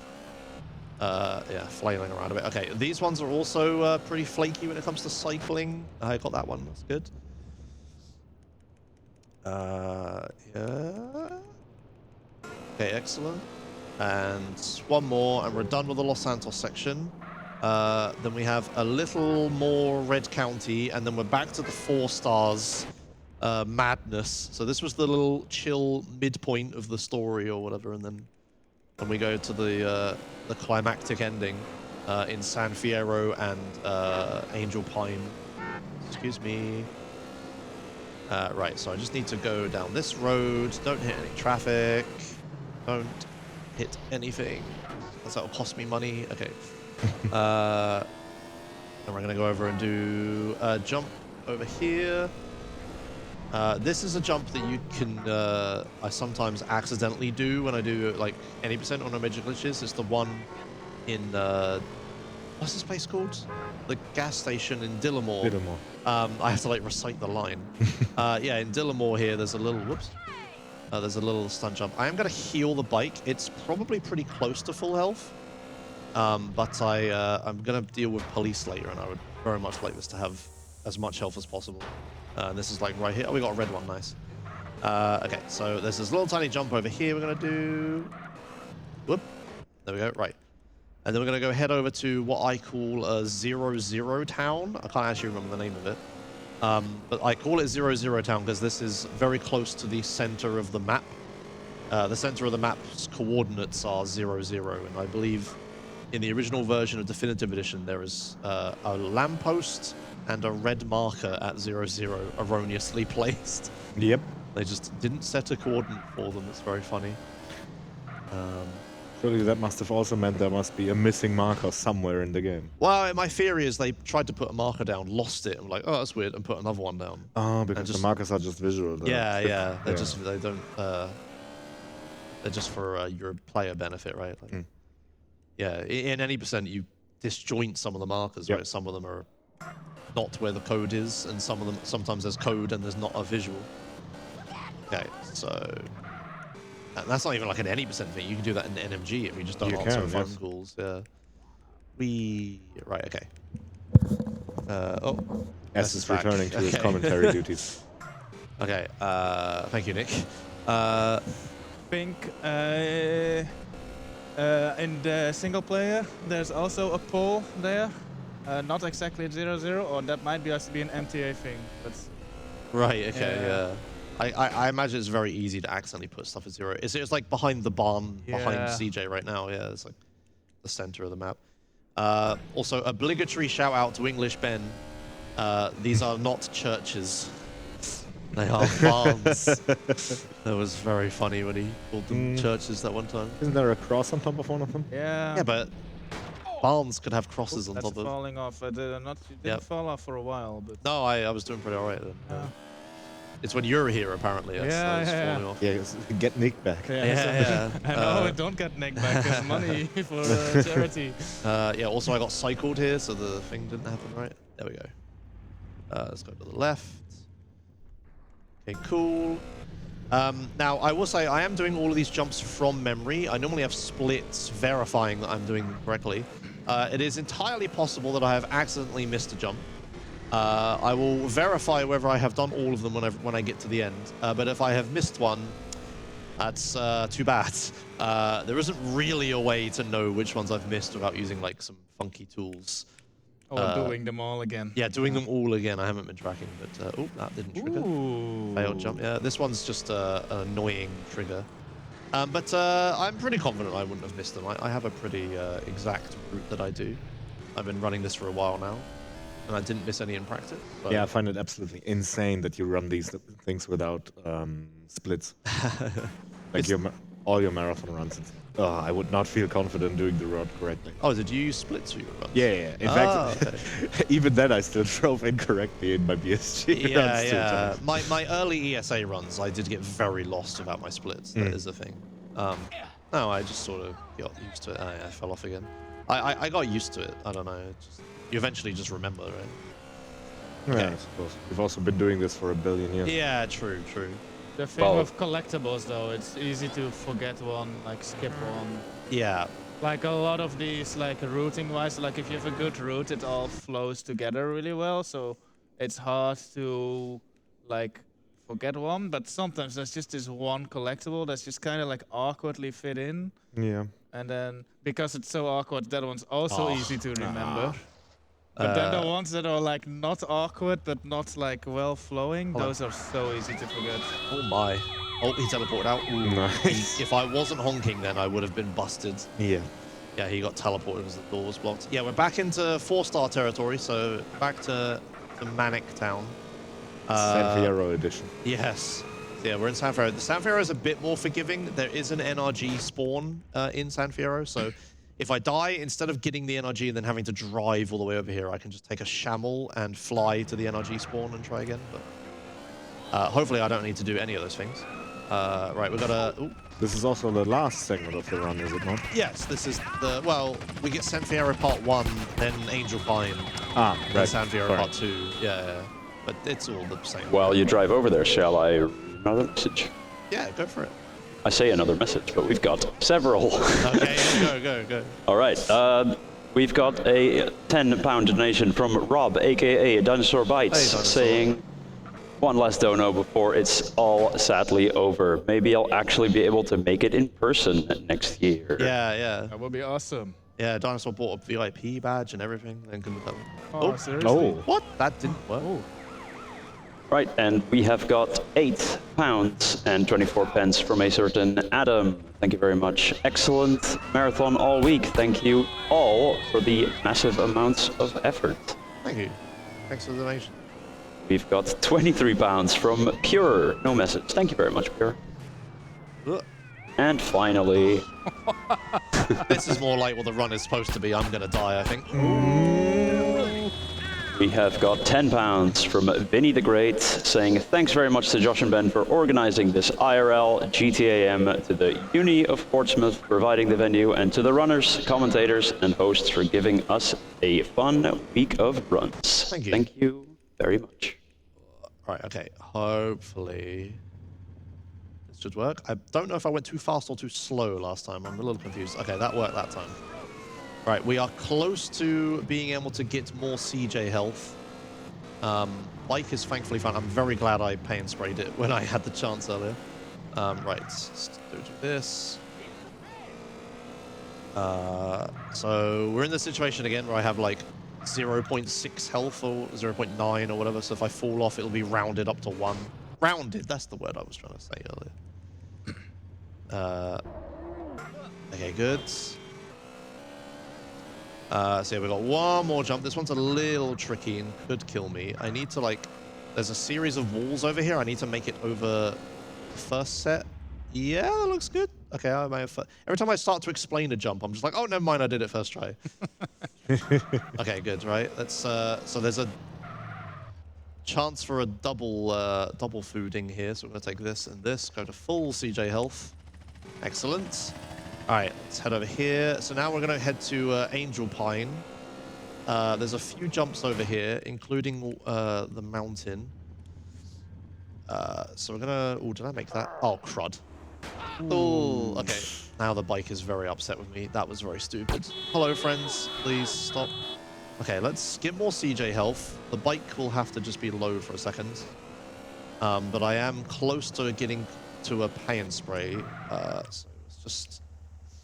Speaker 2: Yeah, flailing around a bit. Okay, these ones are also pretty flaky when it comes to cycling. I got that one. That's good. Yeah. Okay, excellent. And one more, and we're done with the Los Santos section. Then we have a little more Red County, and then we're back to the 4 stars madness. So this was the little chill midpoint of the story or whatever, and then we go to the climactic ending in San Fierro and Angel Pine. Excuse me. Right, so I just need to go down this road. Don't hit any traffic. Don't hit anything. That'll cost me money. Okay. And we're going to go over and do a jump over here. This is a jump that you can, I sometimes accidentally do when I do like any percent on no major glitches. It's the one in what's this place called? The gas station in Dillamore.
Speaker 4: Dillamore.
Speaker 2: I have to like recite the line. Yeah, in Dillamore here, there's a little, whoops. There's a little stunt jump. I am going to heal the bike. It's probably pretty close to full health. But I'm going to deal with police later, and I would very much like this to have as much health as possible. This is like right here. Oh, we got a red one. Nice. Okay, so there's this little tiny jump over here we're going to do. Whoop. There we go. Right. And then we're going to go head over to what I call a 0-0 town. I can't actually remember the name of it. But I call it 0-0 town because this is very close to the center of the map. The center of the map's coordinates are 0-0, and I believe in the original version of Definitive Edition there is a lamppost and a red marker at 0-0 erroneously placed.
Speaker 4: Yep.
Speaker 2: They just didn't set a coordinate for them. It's very funny.
Speaker 4: Surely that must have also meant there must be a missing marker somewhere in the game.
Speaker 2: Well, my theory is they tried to put a marker down, lost it, and were like, oh, that's weird, and put another one down.
Speaker 4: Oh, because the markers are just visual.
Speaker 2: Yeah, yeah. They're just, they don't, they're just for your player benefit, right? Like, yeah, in any percent, you disjoint some of the markers, right? Some of them are not where the code is, and some of them, sometimes there's code and there's not a visual. Okay, so... And that's not even like an any percent thing. You can do that in NMG if you just don't answer phone calls. Yeah. Right, okay. Oh.
Speaker 4: S is returning to his commentary duties.
Speaker 2: Okay, thank you, Nick.
Speaker 3: Think in the single player, there's also a pole there. Not exactly 0-0, or that might just be an MTA thing. But
Speaker 2: right, okay, yeah. I imagine it's very easy to accidentally put stuff at 0. It's like behind the barn, behind CJ right now. Yeah, it's like the center of the map. Also, obligatory shout out to English Ben. These are not churches. They are barns. That was very funny when he called them churches that one time.
Speaker 4: Isn't there a cross on top of one of them?
Speaker 3: yeah.
Speaker 2: Yeah, but barns could have crosses on
Speaker 3: That's
Speaker 2: top of.
Speaker 3: falling off. It didn't fall off for a while, but
Speaker 2: No, I was doing pretty alright then. It's when you're here, apparently. That's falling off.
Speaker 4: Yeah, get Nick back.
Speaker 2: Yeah.
Speaker 3: I know, don't get Nick back. There's money for charity.
Speaker 2: Yeah, also I got cycled here, so the thing didn't happen right. There we go. Let's go to the left. Okay, cool. Now, I will say I am doing all of these jumps from memory. I normally have splits verifying that I'm doing them correctly. It is entirely possible that I have accidentally missed a jump. I will verify whether I have done all of them when I get to the end. But if I have missed one, that's too bad. There isn't really a way to know which ones I've missed without using like some funky tools.
Speaker 3: Or doing them all again.
Speaker 2: Yeah, doing them all again. I haven't been tracking, but oh, that didn't trigger.
Speaker 3: Ooh.
Speaker 2: Failed jump. Yeah, this one's just an annoying trigger. But I'm pretty confident I wouldn't have missed them. I have a pretty exact route that I do. I've been running this for a while now. And I didn't miss any in practice. So.
Speaker 4: Yeah, I find it absolutely insane that you run these things without splits. Like all your marathon runs. I would not feel confident doing the road correctly.
Speaker 2: Oh, did you use splits for your runs?
Speaker 4: Yeah. In fact, okay. Even then I still drove incorrectly in my BSG runs 2 times.
Speaker 2: My early ESA runs, I did get very lost without my splits. That is the thing. No, I just sort of got used to it. I fell off again. I got used to it. I don't know. You eventually just remember, right?
Speaker 4: Yeah,
Speaker 2: Okay.
Speaker 4: I suppose. We've also been doing this for a billion years.
Speaker 2: Yeah, true.
Speaker 3: The thing with collectibles, though, it's easy to forget one, like skip one.
Speaker 2: Yeah.
Speaker 3: Like a lot of these, like routing-wise, like if you have a good route, it all flows together really well. So it's hard to like forget one. But sometimes there's just this one collectible that's just kind of like awkwardly fit in.
Speaker 4: Yeah.
Speaker 3: And then because it's so awkward, that one's also easy to remember. But then the ones that are like not awkward but not like well flowing, those are so easy to forget.
Speaker 2: Oh my. Oh, he teleported out. Ooh.
Speaker 4: Nice.
Speaker 2: If I wasn't honking, then I would have been busted.
Speaker 4: Yeah.
Speaker 2: Yeah, he got teleported because the door was blocked. Yeah, we're back into 4-star territory, so back to Manic Town.
Speaker 4: San Fierro edition.
Speaker 2: Yes. Yeah, we're in San Fierro. The San Fierro is a bit more forgiving. There is an NRG spawn in San Fierro, so if I die, instead of getting the NRG and then having to drive all the way over here, I can just take a Shamel and fly to the NRG spawn and try again. But hopefully I don't need to do any of those things. Right, we got a...
Speaker 4: This is also the last segment of the run, is it not?
Speaker 2: Yes, this is the... Well, we get San Fierro Part 1, then Angel Pine,
Speaker 4: Ah,
Speaker 2: then
Speaker 4: right.
Speaker 2: San Fierro
Speaker 4: Sorry.
Speaker 2: Part 2. Yeah. But it's all the same.
Speaker 1: While you drive over there, shall I read another message?
Speaker 2: Yeah, go for it.
Speaker 1: I say another message, but we've got several.
Speaker 2: Okay, yeah, go.
Speaker 1: All right. We've got a £10 donation from Rob, aka Dinosaur Bites,
Speaker 2: Hey, Dinosaur.
Speaker 1: saying, "One last dono before it's all sadly over. Maybe I'll actually be able to make it in person next year."
Speaker 2: Yeah.
Speaker 3: That would be awesome.
Speaker 2: Yeah, Dinosaur bought a VIP badge and everything. Then couldn't have...
Speaker 3: Oh, seriously?
Speaker 4: Oh.
Speaker 2: What? That didn't work.
Speaker 1: Right, and we have got £8 and 24 pence from a certain Adam. Thank you very much. Excellent marathon all week. Thank you all for the massive amounts of effort.
Speaker 2: Thank you. Thanks for the donation.
Speaker 1: We've got £23 from Pure. No message. Thank you very much, Pure.
Speaker 2: Ugh.
Speaker 1: And finally,
Speaker 2: This is more like what the run is supposed to be. I'm gonna die, I think.
Speaker 1: we have got £10 from Vinny the Great, saying thanks very much to Josh and Ben for organizing this IRL GTAM, to the Uni of Portsmouth providing the venue, and to the runners, commentators, and hosts for giving us a fun week of runs.
Speaker 2: Thank you.
Speaker 1: Thank you very much.
Speaker 2: Right, okay. Hopefully this should work. I don't know if I went too fast or too slow last time. I'm a little confused. Okay, that worked that time. Right, we are close to being able to get more CJ health. Bike is thankfully fine. I'm very glad I pay and sprayed it when I had the chance earlier. Right, let's do this. So we're in this situation again where I have like 0.6 health or 0.9 or whatever. So if I fall off, it'll be rounded up to 1. Rounded, that's the word I was trying to say earlier. Okay, good. So yeah, we've got one more jump. This one's a little tricky and could kill me. I need to like, there's a series of walls over here. I need to make it over the first set. Yeah, that looks good. Okay, I may have... Every time I start to explain a jump, I'm just like, oh, never mind, I did it first try. Okay, good, right? Let's, so there's a chance for a double fooding here. So we're gonna take this and this, go to full CJ health. Excellent. All right, let's head over here. So now we're going to head to Angel Pine. There's a few jumps over here, including the mountain. So we're going to... Oh, did I make that? Oh, crud. Oh, okay. Now the bike is very upset with me. That was very stupid. Hello, friends. Please stop. Okay, let's get more CJ health. The bike will have to just be low for a second. But I am close to getting to a pay and spray. So it's just...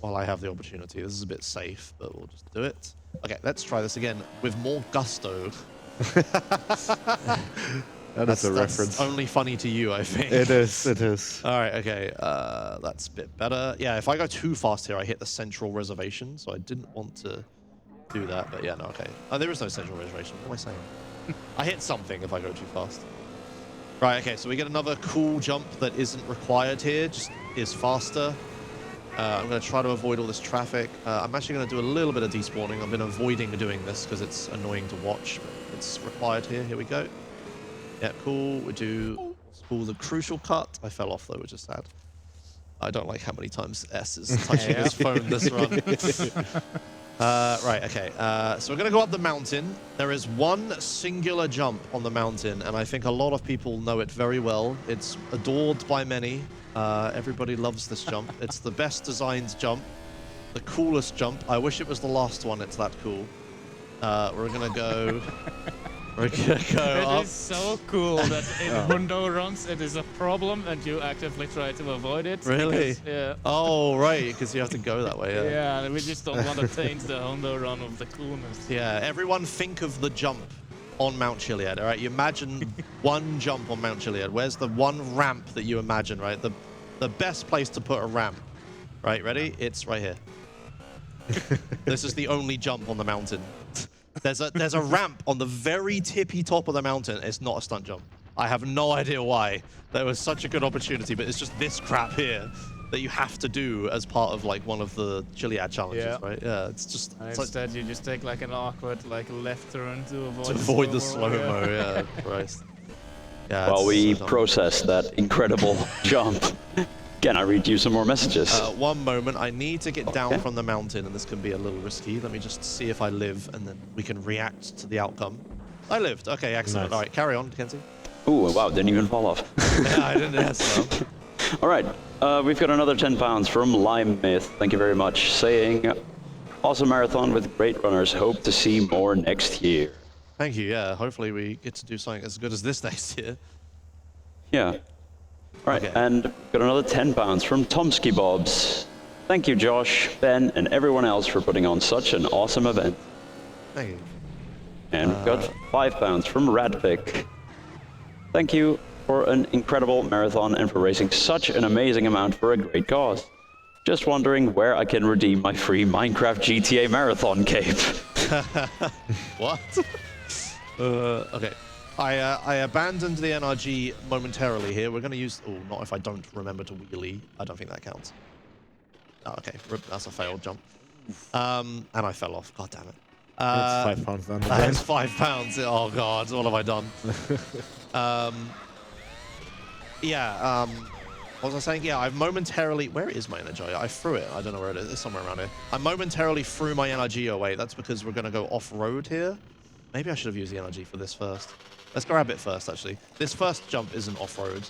Speaker 2: While I have the opportunity. This is a bit safe, but we'll just do it. Okay, let's try this again with more gusto.
Speaker 4: That's a reference.
Speaker 2: Only funny to you, I think.
Speaker 4: It is.
Speaker 2: All right, okay. That's a bit better. Yeah, if I go too fast here, I hit the central reservation, so I didn't want to do that, but yeah, no, okay. Oh, there is no central reservation. What am I saying? I hit something if I go too fast. Right, okay, so we get another cool jump that isn't required here, just is faster. I'm going to try to avoid all this traffic. I'm actually going to do a little bit of despawning. I've been avoiding doing this because it's annoying to watch, but it's required here. Here we go. Yeah, cool. We do the crucial cut. I fell off though, which is sad. I don't like how many times S is touching his phone this run. Right, okay. So we're going to go up the mountain. There is one singular jump on the mountain, and I think a lot of people know it very well. It's adored by many. Everybody loves this jump. It's the best designed jump, the coolest jump. I wish it was the last one. It's that cool. We're gonna go. We're gonna go up.
Speaker 3: It is so cool that in Hundo runs it is a problem and you actively try to avoid it.
Speaker 2: Really?
Speaker 3: Because, yeah.
Speaker 2: Oh, right, because you have to go that way. Yeah.
Speaker 3: Yeah, and we just don't want to taint the Hundo run of the coolness.
Speaker 2: Yeah. Everyone think of the jump on Mount Chiliad. All right. You imagine one jump on Mount Chiliad. Where's the one ramp that you imagine? Right. The best place to put a ramp. Right. Ready? It's right here. This is the only jump on the mountain. There's a ramp on the very tippy top of the mountain. It's not a stunt jump. I have no idea why. There was such a good opportunity, but it's just this crap here that you have to do as part of like one of the Chiliad challenges, right? Yeah, it's just...
Speaker 3: And
Speaker 2: it's
Speaker 3: instead you just take like an awkward like left turn to avoid
Speaker 2: the slow-mo, yeah, Christ. Yeah,
Speaker 1: While
Speaker 2: it's
Speaker 1: we
Speaker 2: so dumb.
Speaker 1: process that incredible jump, can I read you some more messages?
Speaker 2: One moment, I need to get down
Speaker 1: Okay.
Speaker 2: from the mountain, and this can be a little risky. Let me just see if I live, and then we can react to the outcome. I lived. Okay, excellent.
Speaker 4: Nice.
Speaker 2: All right, carry on, Kenzie.
Speaker 1: Ooh, wow, didn't even fall off.
Speaker 2: Yeah, I didn't ask though.
Speaker 1: All right, we've got another 10 pounds from Lime Myth. Thank you very much. Saying, awesome marathon with great runners. Hope to see more next year.
Speaker 2: Thank you. Yeah, hopefully we get to do something as good as this next year.
Speaker 1: Yeah. All right,
Speaker 2: Okay.
Speaker 1: and we've got another 10 pounds from Tomsky Bobs. Thank you, Josh, Ben, and everyone else for putting on such an awesome event.
Speaker 2: Thank you.
Speaker 1: And we've got 5 pounds from Radpick. Thank you for an incredible marathon and for raising such an amazing amount for a great cause. Just wondering where I can redeem my free Minecraft GTA marathon cape.
Speaker 2: What? Okay. I abandoned the NRG momentarily here. We're going to use... Oh, not if I don't remember to wheelie. I don't think that counts. Oh, okay. That's a failed jump. And I fell off. God damn it.
Speaker 4: It's 5 pounds down the
Speaker 2: That
Speaker 4: drain.
Speaker 2: is 5 pounds. Oh, God. What have I done? Yeah. What was I saying? Yeah, I've momentarily... Where is my energy? I threw it. I don't know where it is. It's somewhere around here. I momentarily threw my energy away. That's because we're going to go off-road here. Maybe I should have used the energy for this first. Let's grab it first, actually. This first jump isn't off-road.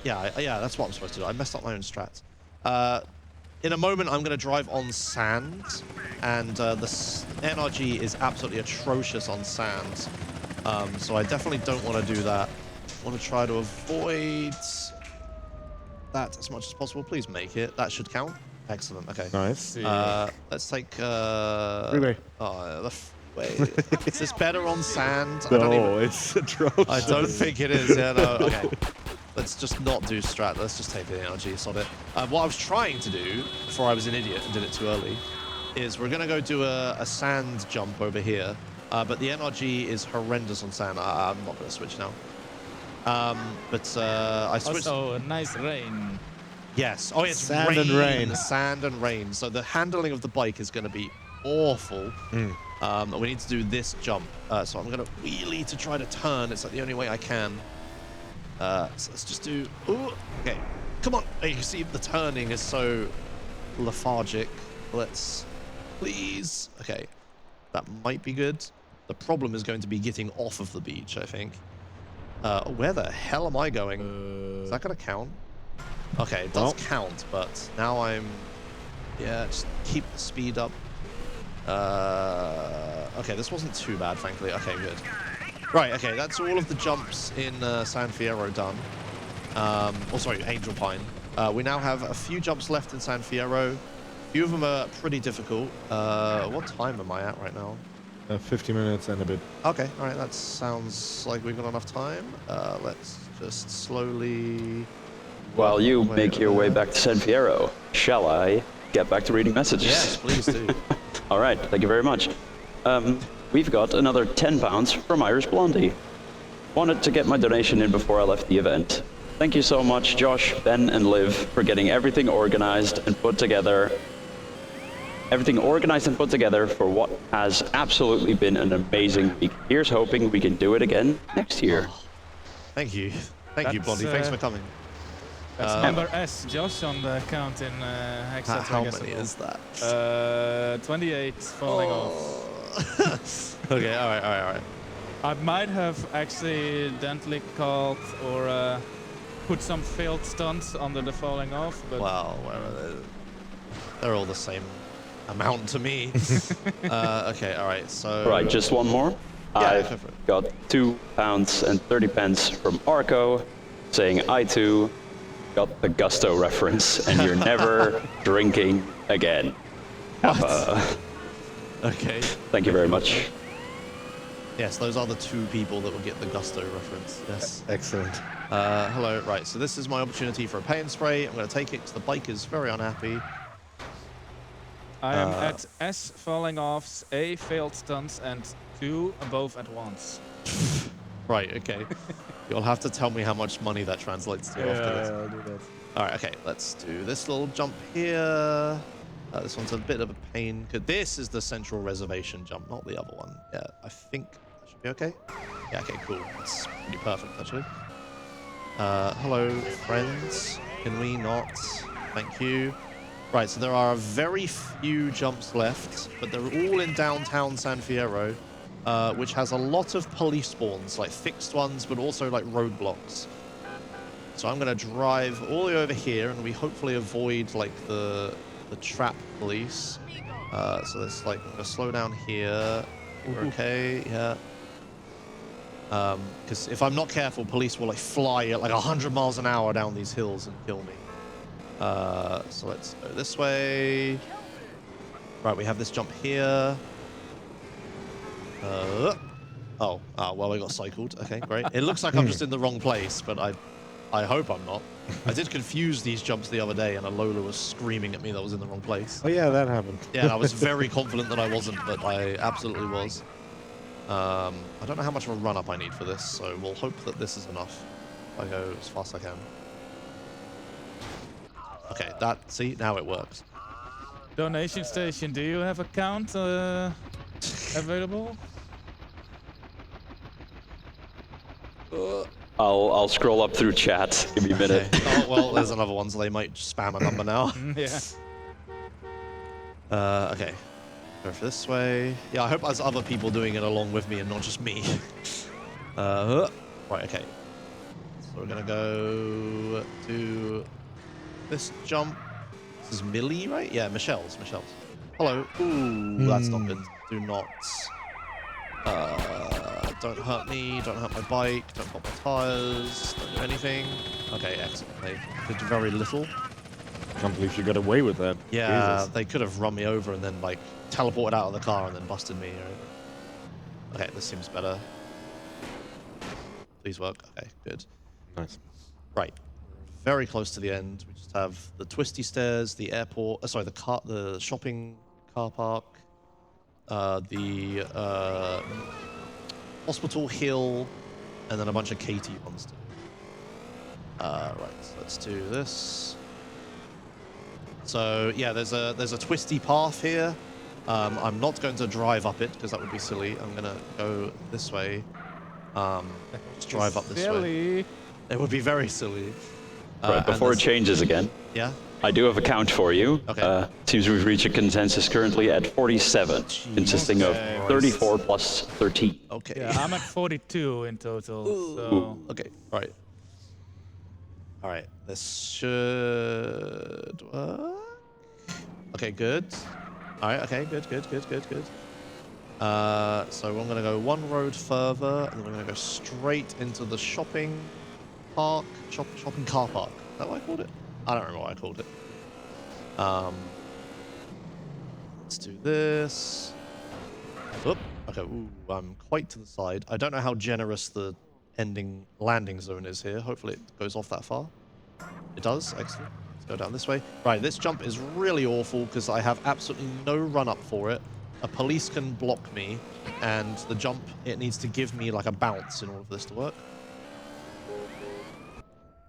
Speaker 2: Yeah, that's what I'm supposed to do. I messed up my own strats. In a moment, I'm going to drive on sand, and the NRG is absolutely atrocious on sand. So I definitely don't want to do that. I want to try to avoid that as much as possible. Please make it. That should count. Excellent. Okay.
Speaker 4: Nice.
Speaker 2: Let's take...
Speaker 4: Freeway.
Speaker 2: Oh, the freeway. Is this better on sand?
Speaker 4: No, it's atrocious.
Speaker 2: I don't think it is. Yeah, no. Okay. Let's just not do strat. Let's just take the energy. Sod it. What I was trying to do before I was an idiot and did it too early is we're going to go do a sand jump over here. But the NRG is horrendous on sand. I'm not going to switch now. I switched.
Speaker 3: Also, a nice rain.
Speaker 2: Yes. Oh, it's
Speaker 4: Sand
Speaker 2: rain.
Speaker 4: and rain.
Speaker 2: Sand and rain. So the handling of the bike is going to be awful. We need to do this jump. So I'm going to wheelie to try to turn. It's like the only way I can. So let's just do... Ooh, okay. Come on. You can see the turning is so lethargic. Let's... Please. Okay. That might be good. The problem is going to be getting off of the beach, I think. Where the hell am I going? Is that going to count? Okay, it does count, but now I'm... Yeah, just keep the speed up. Okay, this wasn't too bad, thankfully. Okay, good. Right, okay, that's all of the jumps in San Fierro done. Oh, sorry, Angel Pine. We now have a few jumps left in San Fierro. A few of them are pretty difficult. What time am I at right now?
Speaker 4: 50 minutes and a bit.
Speaker 2: Okay, all right, that sounds like we've got enough time. Let's just slowly...
Speaker 1: While you make your way back to San Fierro, shall I get back to reading messages?
Speaker 2: Yes, please do.
Speaker 1: All right, thank you very much. We've got another 10 pounds from Irish Blondie. Wanted to get my donation in before I left the event. Thank you so much, Josh, Ben, and Liv, for getting everything organized and put together. Everything organized and put together for what has absolutely been an amazing week. Here's hoping we can do it again next year.
Speaker 2: Thank you. Thank you, Blondie. Thanks for coming.
Speaker 3: That's number S, Josh, on the count in Hexa.
Speaker 2: How many is that?
Speaker 3: 28 falling off.
Speaker 2: Okay, all right.
Speaker 3: I might have accidentally called or put some failed stunts under the falling off, but...
Speaker 2: Well, they're all the same amount to me. Okay, all right, so...
Speaker 1: Right, just one more.
Speaker 2: Yeah, go
Speaker 1: I've
Speaker 2: for it.
Speaker 1: got 2 pounds and 30 pence from Arco, saying I too got the Gusto reference, and you're never drinking again.
Speaker 2: Okay.
Speaker 1: Thank you very much.
Speaker 2: Yes, those are the 2 people that will get the Gusto reference. Yes.
Speaker 4: Excellent.
Speaker 2: Hello. Right, so this is my opportunity for a paint spray. I'm going to take it because the bike is very unhappy.
Speaker 3: I am at S falling offs, A failed stunts, and 2 above at once.
Speaker 2: Right, okay. You'll have to tell me how much money that translates to after this.
Speaker 3: I'll do that.
Speaker 2: All right, okay, let's do this little jump here. This one's a bit of a pain. This is the central reservation jump, not the other one. Yeah, I think that should be okay. Yeah, okay, cool. That's pretty perfect, actually. Hello, friends. Can we not? Thank you. Right, so there are very few jumps left, but they're all in downtown San Fierro, which has a lot of police spawns, like fixed ones, but also like roadblocks. So I'm going to drive all the way over here, and we hopefully avoid like the trap police. So let's like, I'm going to slow down here. We're okay, yeah. Because if I'm not careful, police will like fly at like 100 miles an hour down these hills and kill me. So let's go this way. Right, we have this jump here. Well, I got cycled. Okay, great. It looks like I'm just in the wrong place, but I hope I'm not. I did confuse these jumps the other day, and Alola was screaming at me that I was in the wrong place.
Speaker 4: Oh yeah, that happened.
Speaker 2: Yeah, and I was very confident that I wasn't, but I absolutely was. I don't know how much of a run-up I need for this, so we'll hope that this is enough. I go as fast as I can. Okay, see, now it works.
Speaker 3: Donation station, do you have account available?
Speaker 1: I'll scroll up through chat. Give me a minute.
Speaker 2: Okay. Oh, well, there's another one, so they might spam a number now.
Speaker 3: Yeah.
Speaker 2: Okay. Go for this way. Yeah, I hope there's other people doing it along with me and not just me. Right, okay. So we're gonna go to this jump. This is Millie, right? Yeah, Michelle's. Hello. Ooh, that's not good. Do not. Don't hurt me. Don't hurt my bike. Don't pop my tires. Don't do anything. Okay, excellent. They did very little.
Speaker 4: I can't believe you got away with that.
Speaker 2: Yeah,
Speaker 4: Jesus.
Speaker 2: they could have run me over and then like teleported out of the car and then busted me. Okay, this seems better. Please work. Okay, good.
Speaker 4: Nice.
Speaker 2: Right, very close to the end. We just have the twisty stairs, the airport. Sorry, the shopping car park, the hospital hill, and then a bunch of KT ones too. Right, so let's do this. So yeah, there's a twisty path here. I'm not going to drive up it because that would be silly. I'm gonna go this way. Just drive up this way. It would be very silly.
Speaker 1: Right, before it changes again,
Speaker 2: Yeah.
Speaker 1: I do have a count for you.
Speaker 2: Okay.
Speaker 1: Seems we've reached a consensus currently at 47, consisting of 34 plus 13.
Speaker 2: Okay.
Speaker 3: Yeah, I'm at 42 in total. So
Speaker 2: Okay. All right. All right. This should work. Okay. Good. All right. Okay. Good. So we're gonna go one road further, and then we're gonna go straight into the shopping park, shopping car park. Is that what I called it? I don't remember what I called it. Let's do this. Oop. Okay. Ooh, I'm quite to the side. I don't know how generous the landing zone is here. Hopefully it goes off that far. It does. Excellent. Let's go down this way. Right. This jump is really awful because I have absolutely no run up for it. A police can block me, and the jump, it needs to give me like a bounce in order for this to work.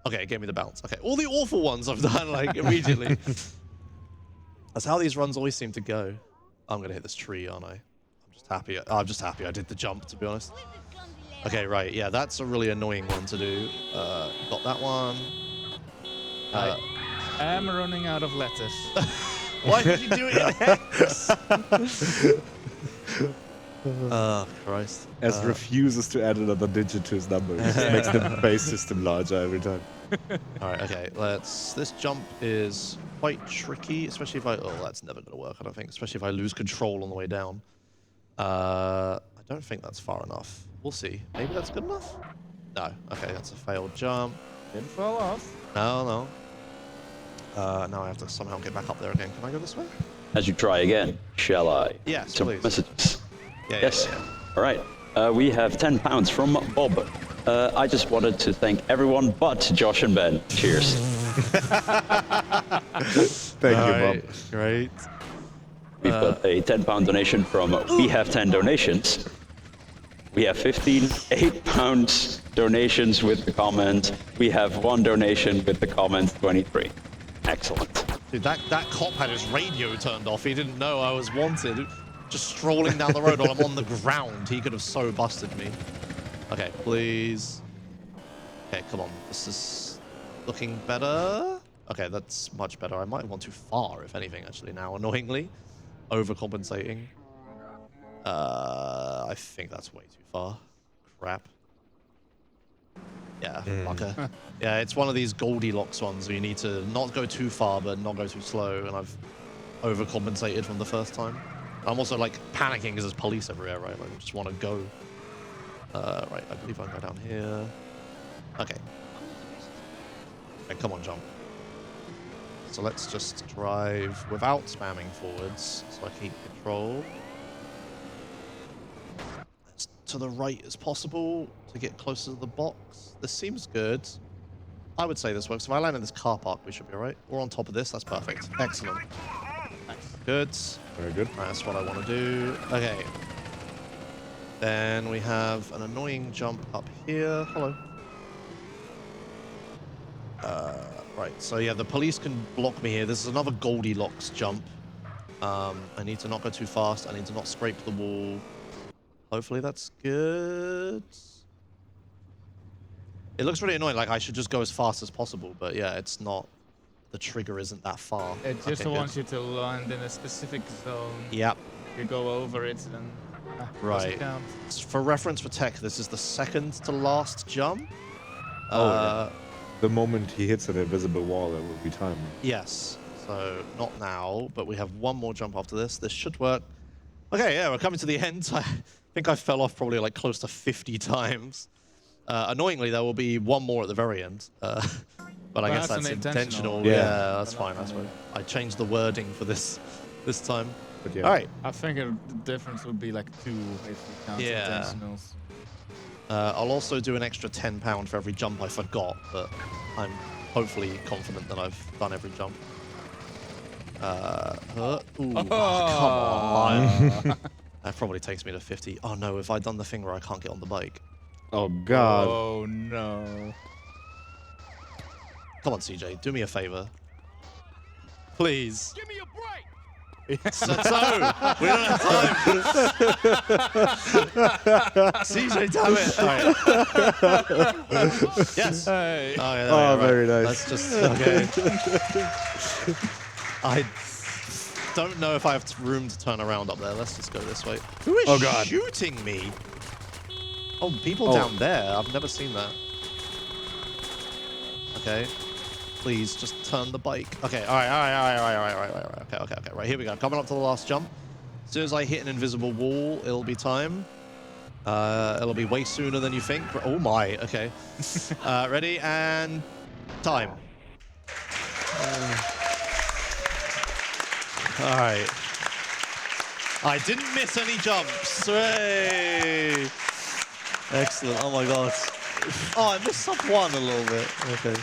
Speaker 2: Okay, it gave me the bounce. Okay, all the awful ones I've done like immediately. That's how these runs always seem to go. I'm gonna hit this tree, aren't I? I'm just happy I did the jump, to be honest. Okay, right, yeah, that's a really annoying one to do. Got that one.
Speaker 3: I am running out of letters.
Speaker 2: Why did you do it in hex? Oh, Christ.
Speaker 4: As refuses to add another digit to his number. It just makes the base system larger every time.
Speaker 2: Alright, okay, this jump is quite tricky, especially if that's never going to work, I don't think, especially if I lose control on the way down. I don't think that's far enough. We'll see. Maybe that's good enough? No. Okay, that's a failed jump.
Speaker 3: Didn't fall off.
Speaker 2: No. Now I have to somehow get back up there again. Can I go this way?
Speaker 1: As you try again, shall I?
Speaker 2: Yes,
Speaker 1: Some
Speaker 2: please.
Speaker 1: messages.
Speaker 2: Yeah,
Speaker 1: Yes.
Speaker 2: yeah.
Speaker 1: All right. We have 10 pounds from Bob. I just wanted to thank everyone but Josh and Ben. Cheers.
Speaker 4: Thank you, Bob.
Speaker 2: Great.
Speaker 1: We've got a 10-pound donation from We Have 10 Donations. We have 15 8-pound donations with the comment. We have 1 donation with the comment 23. Excellent.
Speaker 2: Dude, that cop had his radio turned off. He didn't know I was wanted. Just strolling down the road while I'm on the ground. He could have so busted me. Okay, please. Okay, come on. This is looking better. Okay, that's much better. I might have gone too far, if anything, actually, now, annoyingly. Overcompensating. I think that's way too far. Crap. Yeah, fucker. Yeah, it's one of these Goldilocks ones where you need to not go too far, but not go too slow, and I've overcompensated from the first time. I'm also, like, panicking because there's police everywhere, right? Like, I just want to go. Right, I believe I can go down here. Okay. Okay, come on, jump. So let's just drive without spamming forwards, so I keep control. As to the right as possible to get closer to the box. This seems good. I would say this works. If I land in this car park, we should be alright. We're on top of this. That's perfect. Excellent. Good.
Speaker 4: Very good.
Speaker 2: That's what I want to do. Okay. Then we have an annoying jump up here. Hello. Right, so yeah, the police can block me here. This is another Goldilocks jump. I need to not go too fast. I need to not scrape the wall. Hopefully that's good. It looks really annoying, like I should just go as fast as possible, but yeah, it's not. The trigger isn't that far.
Speaker 3: It just
Speaker 2: Okay,
Speaker 3: wants you to land in a specific zone.
Speaker 2: Yep.
Speaker 3: You go over it, then
Speaker 2: Right.
Speaker 3: doesn't count.
Speaker 2: For reference for tech, this is the second to last jump.
Speaker 4: Yeah. The moment he hits an invisible wall, it will be time.
Speaker 2: Yes. So not now, but we have one more jump after this. This should work. Okay, yeah, we're coming to the end. I think I fell off probably like close to 50 times. Annoyingly, there will be one more at the very end. But I guess
Speaker 3: that's
Speaker 2: that's
Speaker 3: an
Speaker 2: intentional.
Speaker 3: intentional.
Speaker 2: Yeah, that's fine. That's fine. I changed the wording for this time.
Speaker 4: But yeah.
Speaker 2: All right.
Speaker 3: I think the difference would be like 2 if you count
Speaker 2: Yeah.
Speaker 3: intentionals.
Speaker 2: I'll also do an extra £10 for every jump I forgot, but I'm hopefully confident that I've done every jump. Ooh, come on. That probably takes me to 50. Oh no, have I done the thing where I can't get on the bike?
Speaker 4: Oh god.
Speaker 3: Oh no.
Speaker 2: Come on, CJ, do me a favor. Please.
Speaker 6: Give me a break.
Speaker 2: So, we don't have time. CJ, damn it. All right. Yes.
Speaker 3: Hey.
Speaker 2: Oh, yeah,
Speaker 4: Oh,
Speaker 2: right.
Speaker 4: very nice.
Speaker 2: That's just okay. I don't know if I have room to turn around up there. Let's just go this way. Who is
Speaker 4: Oh, God.
Speaker 2: shooting me? Oh, people down there. I've never seen that. Okay. Please, just turn the bike. Okay, all right. Okay. Right, here we go. Coming up to the last jump. As soon as I hit an invisible wall, it'll be time. It'll be way sooner than you think. Oh my, okay. Ready, and time. All right. I didn't miss any jumps. Hooray! Excellent, oh my god. Oh, I missed up one a little bit. Okay.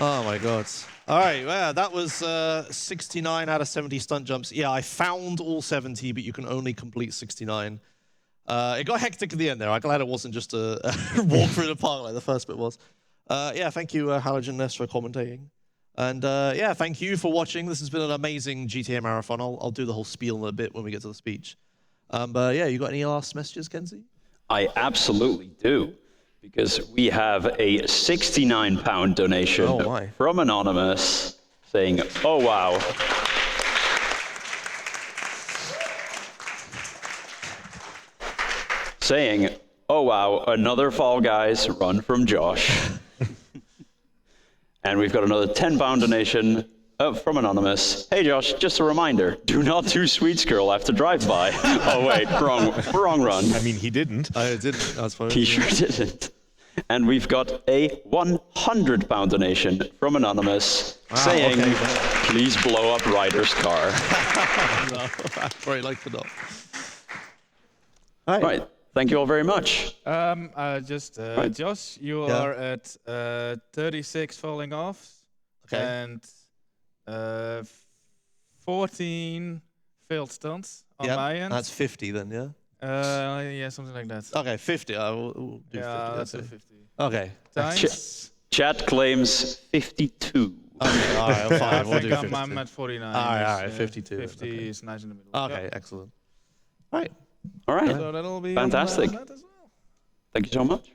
Speaker 2: Oh my god. All right, well, that was 69 out of 70 stunt jumps. Yeah, I found all 70, but you can only complete 69. It got hectic at the end there. I'm glad it wasn't just a walk through the park like the first bit was. Yeah, thank you, Halogen Ness, for commentating. And yeah, thank you for watching. This has been an amazing GTA marathon. I'll do the whole spiel in a bit when we get to the speech. But yeah, you got any last messages, Kenzie?
Speaker 1: I absolutely do, because we have a £69 donation
Speaker 2: Oh, my.
Speaker 1: from Anonymous saying, oh, wow. Saying, oh, wow, another Fall Guys run from Josh. And we've got another £10 donation from Anonymous. Hey, Josh, just a reminder, do not do Sweet Girl after drive-by. Oh, wait, wrong run.
Speaker 4: I mean, he didn't.
Speaker 2: I didn't, I suppose.
Speaker 1: He sure didn't. And we've got a £100 donation from Anonymous saying,
Speaker 2: okay.
Speaker 1: please blow up Ryder's car.
Speaker 2: No, very like the dog.
Speaker 1: Right. Thank you all very much.
Speaker 3: Right. Josh, you are at 36 falling off.
Speaker 2: Okay.
Speaker 3: And 14 failed stunts on my end.
Speaker 2: That's 50 then, yeah?
Speaker 3: Yeah, something like that.
Speaker 2: Okay, 50. We'll do 50.
Speaker 3: Yeah, that's
Speaker 2: okay.
Speaker 3: a 50.
Speaker 2: Okay.
Speaker 3: Times.
Speaker 1: Chat claims 52.
Speaker 2: Okay, all right, fine.
Speaker 3: I
Speaker 2: We'll
Speaker 3: think
Speaker 2: do
Speaker 3: I'm
Speaker 2: 52.
Speaker 3: at 49.
Speaker 2: All right, 50
Speaker 3: 50
Speaker 2: okay.
Speaker 3: is nice in the middle.
Speaker 2: Okay, excellent. All right.
Speaker 1: All right.
Speaker 3: So that'll be
Speaker 1: Fantastic.
Speaker 3: on that as well.
Speaker 1: Thank you so much.